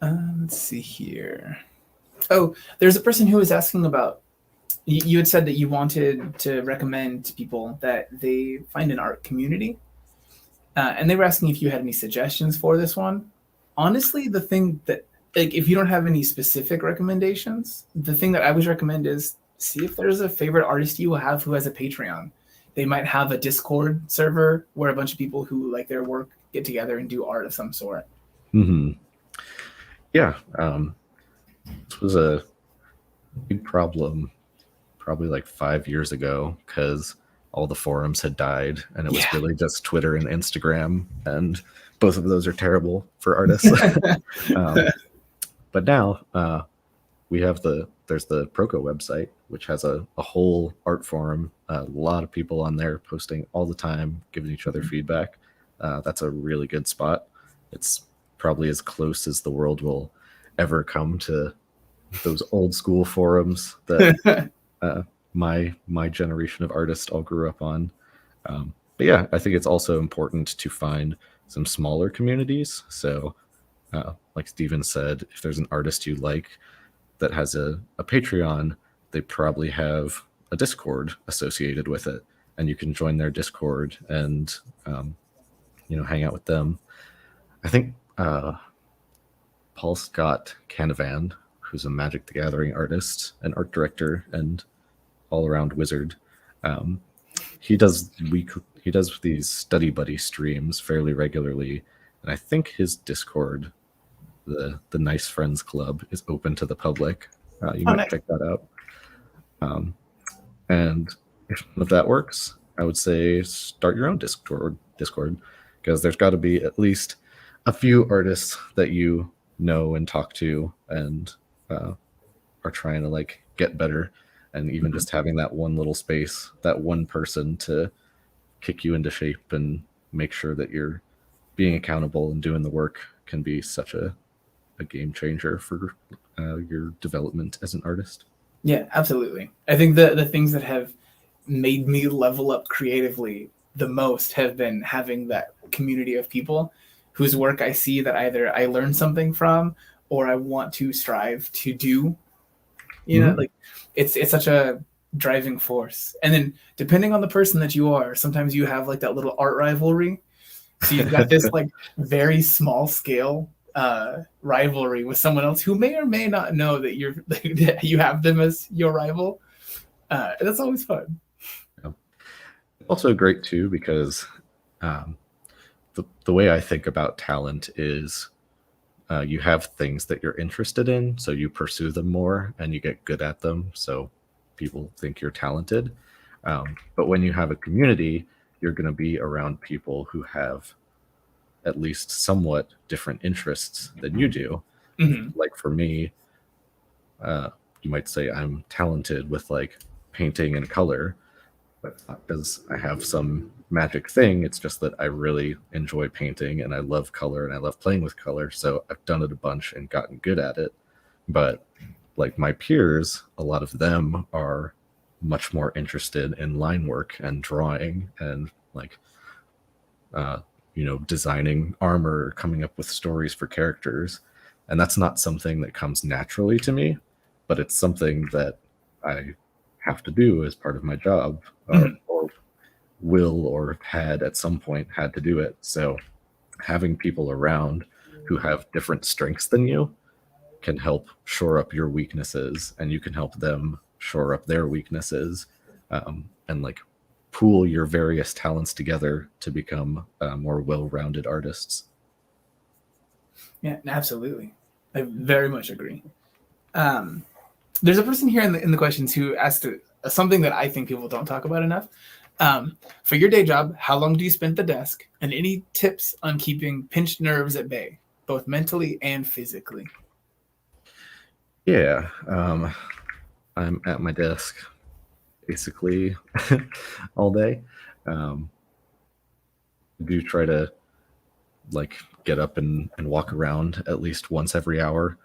Let's see here. Oh, there's a person who was asking about, you had said that you wanted to recommend to people that they find an art community. And they were asking if you had any suggestions for this one. Honestly, the thing that, like, if you don't have any specific recommendations, the thing that I would recommend is see if there's a favorite artist you have who has a Patreon. They might have a Discord server where a bunch of people who like their work get together and do art of some sort. Mm-hmm. Yeah. This was a big problem probably like 5 years ago, because all the forums had died and it was really just Twitter and Instagram, and both of those are terrible for artists. But now we have there's the Proko website, which has a whole art forum, a lot of people on there posting all the time, giving each other feedback. That's a really good spot. It's probably as close as the world will ever come to those old school forums that my generation of artists all grew up on. But yeah, I think it's also important to find some smaller communities. So like Steven said, if there's an artist you like that has a Patreon, they probably have a Discord associated with it, and you can join their Discord and hang out with them. I think Paul Scott Canavan, who's a Magic the Gathering artist, an art director, and all-around wizard, he does these study buddy streams fairly regularly, and I think his Discord, the Nice Friends Club, is open to the public. You might check that out. And if that works, I would say start your own Discord, because there's got to be at least a few artists that you know and talk to and are trying to like get better. And even just having that one little space, that one person to kick you into shape and make sure that you're being accountable and doing the work can be such a game changer for your development as an artist. Yeah, absolutely. I think the things that have made me level up creatively the most have been having that community of people whose work I see that either I learn something from or I want to strive to do. You know, like it's such a driving force. And then depending on the person that you are, sometimes you have like that little art rivalry. So you've got this like very small scale rivalry with someone else who may or may not know that you have them as your rival. That's always fun. Yeah. Also great too, because the way I think about talent is you have things that you're interested in, so you pursue them more and you get good at them, so people think you're talented. But when you have a community, you're going to be around people who have at least somewhat different interests than you do. Like for me, you might say I'm talented with like painting and color, but not because I have some magic thing. It's just that I really enjoy painting and I love color and I love playing with color. So I've done it a bunch and gotten good at it. But like my peers, a lot of them are much more interested in line work and drawing and like, designing armor, coming up with stories for characters. And that's not something that comes naturally to me, but it's something that I have to do as part of my job, or will or had at some point had to do it. So having people around who have different strengths than you can help shore up your weaknesses, and you can help them shore up their weaknesses, and like pool your various talents together to become more well-rounded artists. Yeah, absolutely. I very much agree. There's a person here in the questions who asked something that I think people don't talk about enough. For your day job, how long do you spend at the desk? And any tips on keeping pinched nerves at bay, both mentally and physically? Yeah, I'm at my desk basically all day. I do try to like get up and walk around at least once every hour.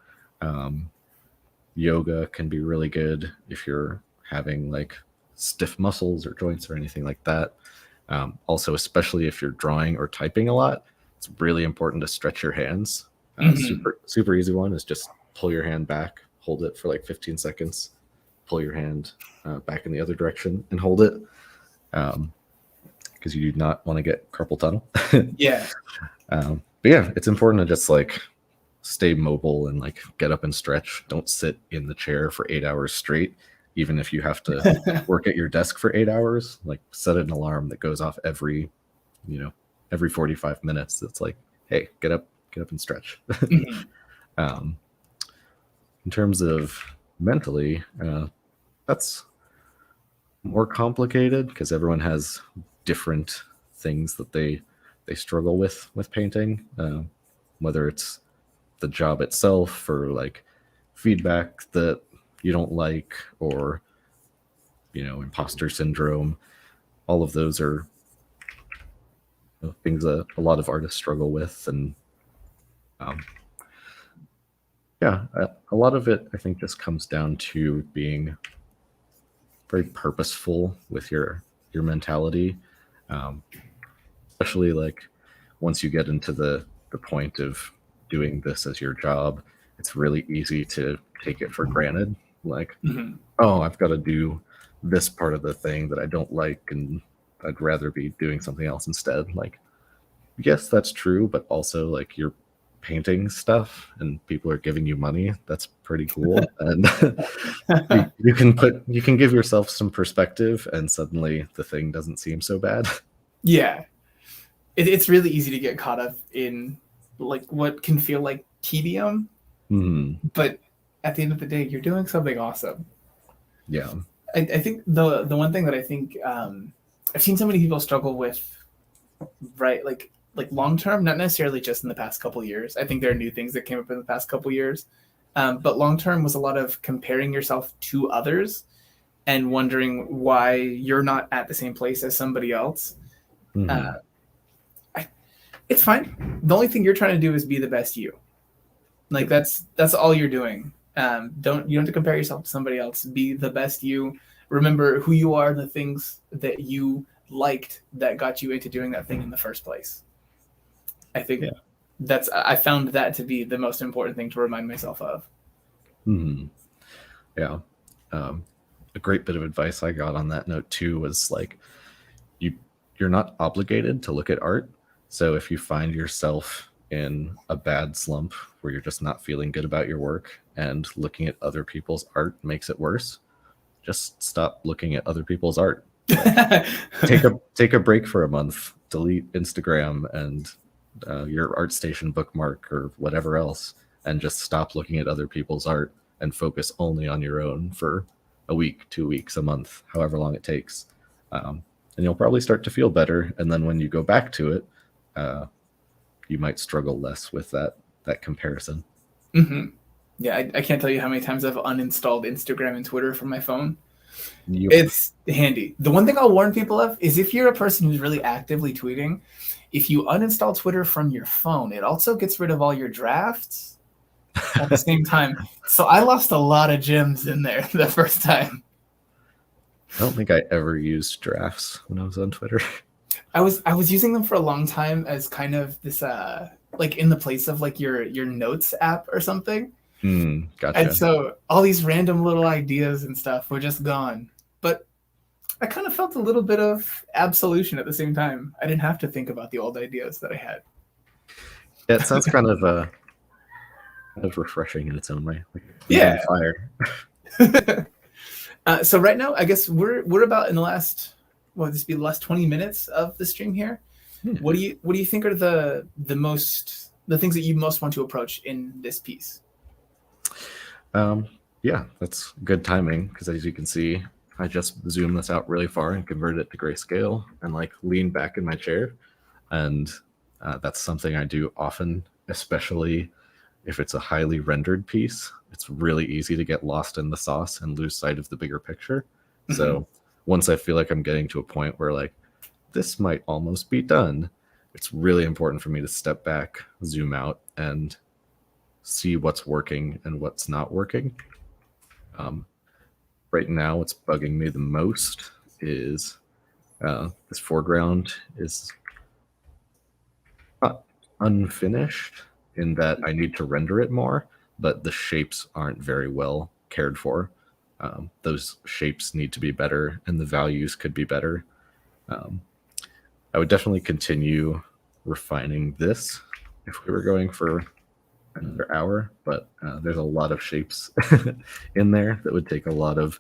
Yoga can be really good if you're having like stiff muscles or joints or anything like that. Also, especially if you're drawing or typing a lot, it's really important to stretch your hands. Super easy one is just pull your hand back, hold it for like 15 seconds, pull your hand back in the other direction and hold it, because you do not want to get carpal tunnel. Yeah. But yeah, it's important to just like stay mobile and like get up and stretch. Don't sit in the chair for 8 hours straight. Even if you have to work at your desk for 8 hours, like set an alarm that goes off every 45 minutes. It's like, hey, get up and stretch. In terms of mentally, that's more complicated because everyone has different things that they struggle with painting, whether it's the job itself or like feedback that you don't like, or imposter syndrome. All of those are things that a lot of artists struggle with, and a lot of it I think just comes down to being very purposeful with your mentality, especially like once you get into the point of doing this as your job. It's really easy to take it for granted, like, oh, I've got to do this part of the thing that I don't like and I'd rather be doing something else instead. Like, yes, that's true, but also like you're painting stuff and people are giving you money. That's pretty cool. And you can give yourself some perspective and suddenly the thing doesn't seem so bad. Yeah. It's really easy to get caught up in like what can feel like tedium, but at the end of the day, you're doing something awesome. Yeah. I think the one thing that I think I've seen so many people struggle with, right? Like long term, not necessarily just in the past couple years. I think there are new things that came up in the past couple years, but long term was a lot of comparing yourself to others and wondering why you're not at the same place as somebody else. It's fine. The only thing you're trying to do is be the best you. Like that's all you're doing. You don't have to compare yourself to somebody else. Be the best you. Remember who you are, the things that you liked that got you into doing that thing in the first place. I think I found that to be the most important thing to remind myself of. Yeah. A great bit of advice I got on that note too was like, you're not obligated to look at art. So if you find yourself in a bad slump where you're just not feeling good about your work and looking at other people's art makes it worse, just stop looking at other people's art. Like, take a break for a month, delete Instagram and your ArtStation bookmark or whatever else, and just stop looking at other people's art and focus only on your own for a week, 2 weeks, a month, however long it takes. And you'll probably start to feel better. And then when you go back to it, you might struggle less with that comparison. Yeah, I can't tell you how many times I've uninstalled Instagram and Twitter from my phone. Yep. It's handy. The one thing I'll warn people of is if you're a person who's really actively tweeting, if you uninstall Twitter from your phone, it also gets rid of all your drafts at the same time. So I lost a lot of gems in there the first time. I don't think I ever used drafts when I was on Twitter. I was using them for a long time as kind of this like in the place of like your notes app or something. Gotcha. And so all these random little ideas and stuff were just gone. But I kind of felt a little bit of absolution at the same time. I didn't have to think about the old ideas that I had. Yeah, it sounds kind of refreshing in its own way. Like Yeah. fire. So right now, I guess we're about in the last will this be the last 20 minutes of the stream here. Yeah. What do you think are the things that you most want to approach in this piece? Yeah, that's good timing, because as you can see, I just zoomed this out really far and converted it to grayscale and like leaned back in my chair. And that's something I do often, especially if it's a highly rendered piece. It's really easy to get lost in the sauce and lose sight of the bigger picture. Mm-hmm. So once I feel like I'm getting to a point where like this might almost be done, it's really important for me to step back, zoom out, and see what's working and what's not working. Right now, what's bugging me the most is this foreground is not unfinished in that I need to render it more, but the shapes aren't very well cared for. Those shapes need to be better, and the values could be better. I would definitely continue refining this if we were going for another hour, but there's a lot of shapes in there that would take a lot of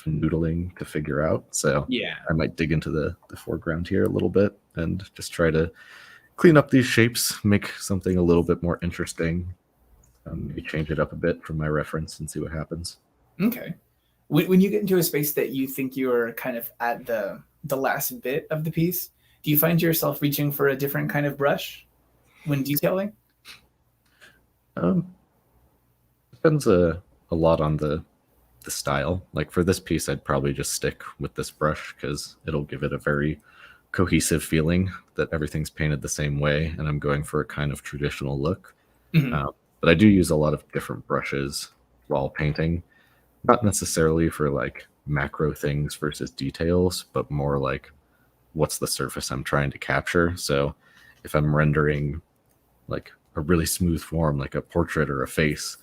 noodling to figure out. So Yeah, I might dig into the foreground here a little bit and just try to clean up these shapes, make something a little bit more interesting, maybe change it up a bit from my reference and see what happens. Okay. When you get into a space that you think you're kind of at the last bit of the piece, do you find yourself reaching for a different kind of brush when detailing? Depends a lot on the style. Like for this piece, I'd probably just stick with this brush because it'll give it a very cohesive feeling that everything's painted the same way, and I'm going for a kind of traditional look. Mm-hmm. But I do use a lot of different brushes while painting, not necessarily for like macro things versus details, but more like what's the surface I'm trying to capture. So if I'm rendering like a really smooth form, like a portrait or a face,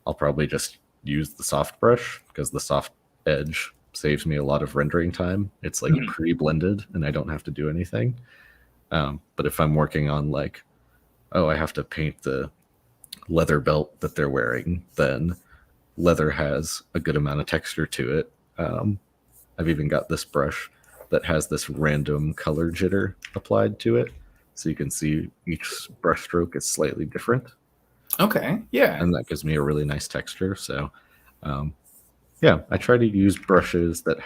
I'll probably just use the soft brush because the soft edge saves me a lot of rendering time. It's like pre-blended and I don't have to do anything. But if I'm working on like, oh, I have to paint the leather belt that they're wearing, then leather has a good amount of texture to it. I've even got this brush that has this random color jitter applied to it. So you can see each brush stroke is slightly different. Okay, yeah. And that gives me a really nice texture. So yeah, I try to use brushes that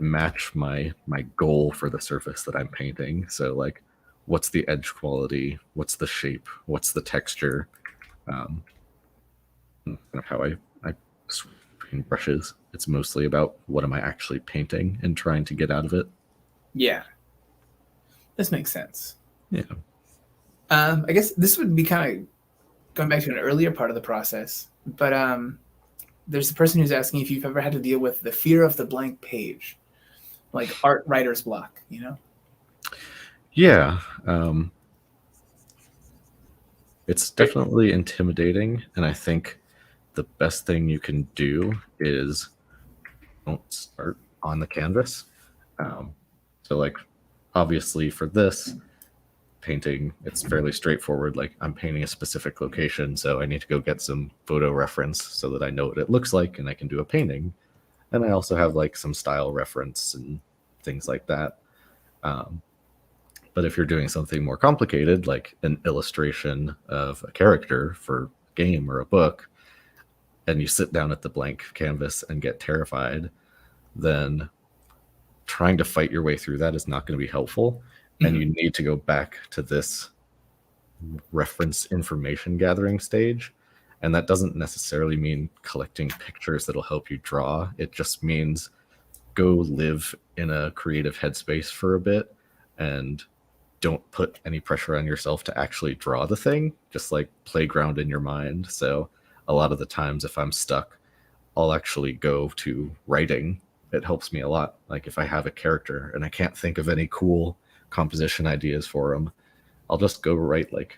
match my goal for the surface that I'm painting. So like, what's the edge quality? What's the shape? What's the texture? Kind of how I switch between brushes. It's mostly about what am I actually painting and trying to get out of it. Yeah. This makes sense. Yeah. I guess this would be kind of going back to an earlier part of the process, but there's a person who's asking if you've ever had to deal with the fear of the blank page, like art writer's block, you know? Yeah. It's definitely intimidating, and I think the best thing you can do is don't start on the canvas. So like, obviously for this painting, it's fairly straightforward. Like I'm painting a specific location, so I need to go get some photo reference so that I know what it looks like and I can do a painting. And I also have like some style reference and things like that. But if you're doing something more complicated, like an illustration of a character for a game or a book, and you sit down at the blank canvas and get terrified, then trying to fight your way through that is not going to be helpful. And you need to go back to this reference information gathering stage. And that doesn't necessarily mean collecting pictures that'll help you draw. It just means go live in a creative headspace for a bit and don't put any pressure on yourself to actually draw the thing. Just like playground in your mind. So a lot of the times if I'm stuck, I'll actually go to writing. It helps me a lot. Like if I have a character and I can't think of any cool composition ideas for them, I'll just go write like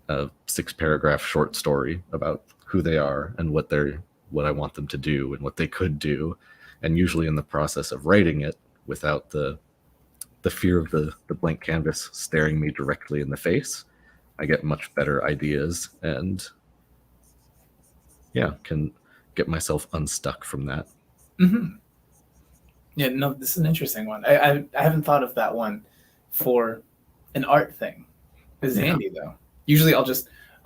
a 6-paragraph short story about who they are and what I want them to do and what they could do. And usually in the process of writing it, without the fear of the blank canvas staring me directly in the face, I get much better ideas and yeah, can get myself unstuck from that. Mm-hmm. Yeah, no, this is an interesting one. I haven't thought of that one for an art thing. This is handy though. Usually I'll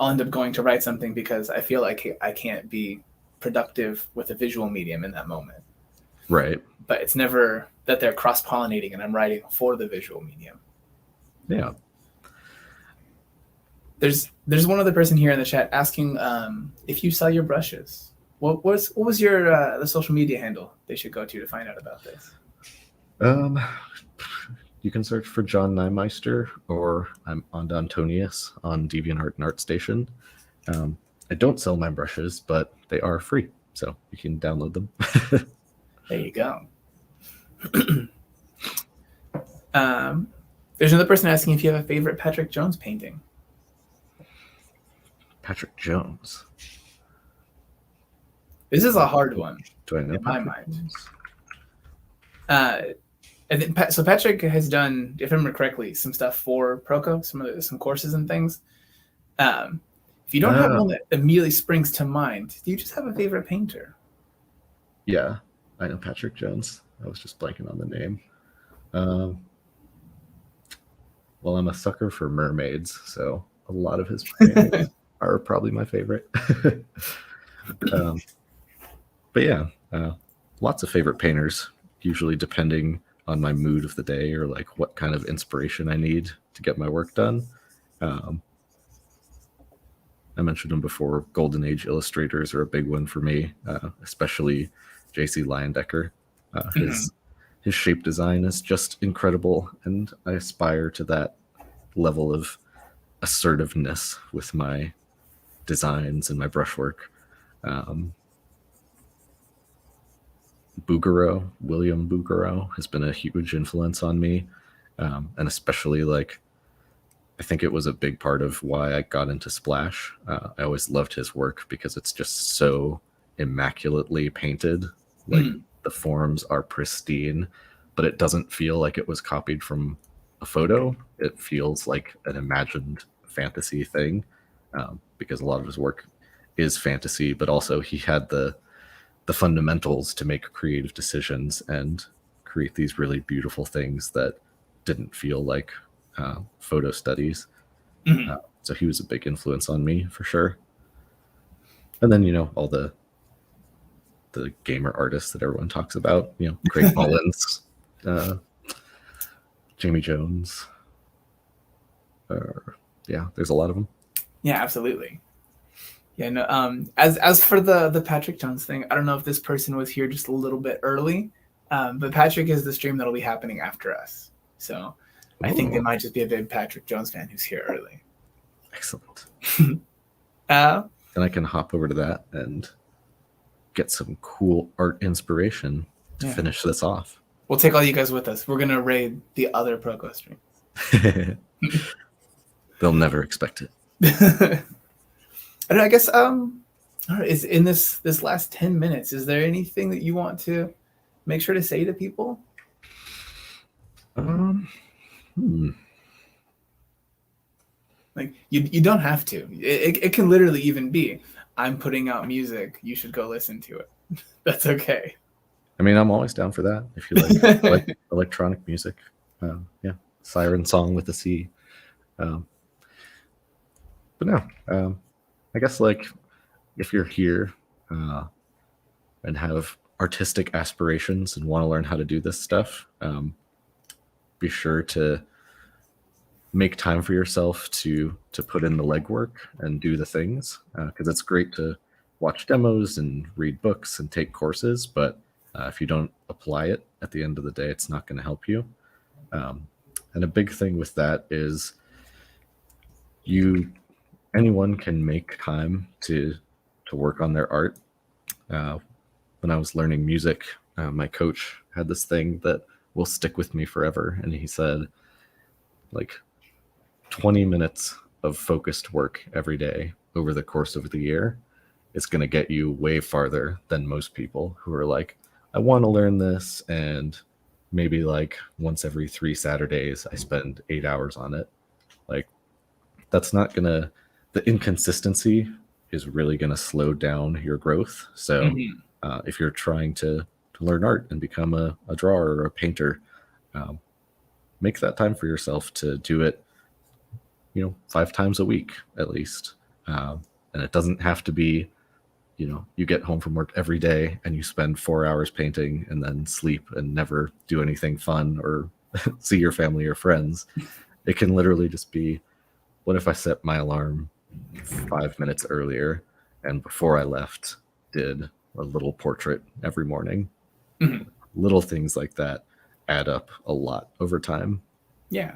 end up going to write something because I feel like I can't be productive with a visual medium in that moment. Right. But it's never that they're cross-pollinating and I'm writing for the visual medium. Yeah. There's one other person here in the chat asking if you sell your brushes. What was your the social media handle they should go to find out about this? You can search for John Neimeister, or I'm on Antonius on DeviantArt and ArtStation. I don't sell my brushes, but they are free, so you can download them. There you go. There's another person asking if you have a favorite Patrick Jones painting. Patrick Jones. This is a hard one. Do I know in Patrick my mind? Jones? I think so. Patrick has done, if I remember correctly, some stuff for Proko, some courses and things. If you don't have one that immediately springs to mind, do you just have a favorite painter? Yeah, I know Patrick Jones. I was just blanking on the name. Well, I'm a sucker for mermaids, so a lot of his paintings are probably my favorite. But yeah, lots of favorite painters, usually depending on my mood of the day or like what kind of inspiration I need to get my work done. I mentioned them before. Golden Age illustrators are a big one for me, especially J.C. Leyendecker. His shape design is just incredible, and I aspire to that level of assertiveness with my designs and my brushwork. William Bouguereau has been a huge influence on me, and especially like I think it was a big part of why I got into Splash. I always loved his work because it's just so immaculately painted. Like the forms are pristine, but it doesn't feel like it was copied from a photo. It feels like an imagined fantasy thing, because a lot of his work is fantasy, but also he had the fundamentals to make creative decisions and create these really beautiful things that didn't feel like photo studies. So he was a big influence on me for sure. And then, all the gamer artists that everyone talks about, Craig Mullins, Jamie Jones. Yeah, there's a lot of them. Yeah, absolutely. Yeah, no. As for the Patrick Jones thing, I don't know if this person was here just a little bit early, but Patrick is the stream that'll be happening after us. So I think they might just be a big Patrick Jones fan who's here early. Excellent. Then I can hop over to that and get some cool art inspiration to finish this off. We'll take all you guys with us. We're gonna raid the other Proko streams. They'll never expect it. And I guess all right, is in this last 10 minutes, is there anything that you want to make sure to say to people? Like you don't have to. It can literally even be, I'm putting out music, you should go listen to it. That's okay. I mean, I'm always down for that. If you like electronic music, Siren Song with a C. But no, I guess like if you're here and have artistic aspirations and want to learn how to do this stuff, be sure to make time for yourself to put in the legwork and do the things, because it's great to watch demos and read books and take courses, but if you don't apply it at the end of the day, it's not going to help you. And a big thing with that is anyone can make time to work on their art. When I was learning music, my coach had this thing that will stick with me forever, and he said, like, 20 minutes of focused work every day over the course of the year is going to get you way farther than most people who are like, I want to learn this, and maybe like once every 3 Saturdays I spend 8 hours on it. Like, that's not gonna, the inconsistency is really gonna slow down your growth. So if you're trying to learn art and become a drawer or a painter. Make that time for yourself to do it, 5 times a week at least. And it doesn't have to be, you get home from work every day and you spend 4 hours painting and then sleep and never do anything fun or see your family or friends. It can literally just be, what if I set my alarm 5 minutes earlier and before I left did a little portrait every morning? Mhm. Little things like that add up a lot over time. Yeah,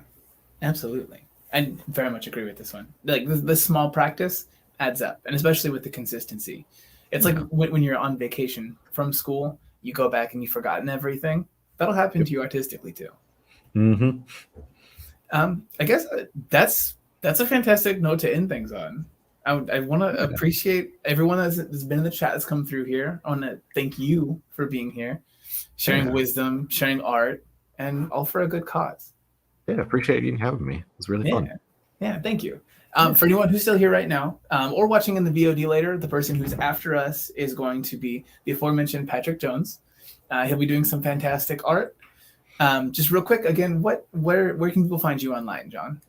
absolutely. I very much agree with this one. Like the small practice adds up, and especially with the consistency. It's like Yeah. when you're on vacation from school, you go back and you've forgotten everything. That'll happen to you artistically too. Mm-hmm. I guess that's a fantastic note to end things on. I want to appreciate everyone that's been in the chat that's come through here. I want to thank you for being here, sharing wisdom, sharing art, and all for a good cause. Yeah, appreciate you having me. It was really fun. Yeah, thank you. For anyone who's still here right now, or watching in the VOD later, the person who's after us is going to be the aforementioned Patrick Jones. He'll be doing some fantastic art. Just real quick, again, where can people find you online, John?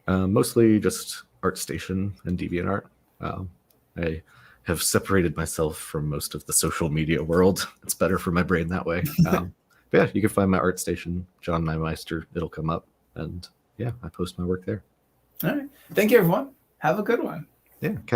Mostly just ArtStation and DeviantArt. I have separated myself from most of the social media world. It's better for my brain that way. But yeah, you can find my ArtStation, John Neimeister. It'll come up. And yeah, I post my work there. All right. Thank you, everyone. Have a good one. Yeah. Catch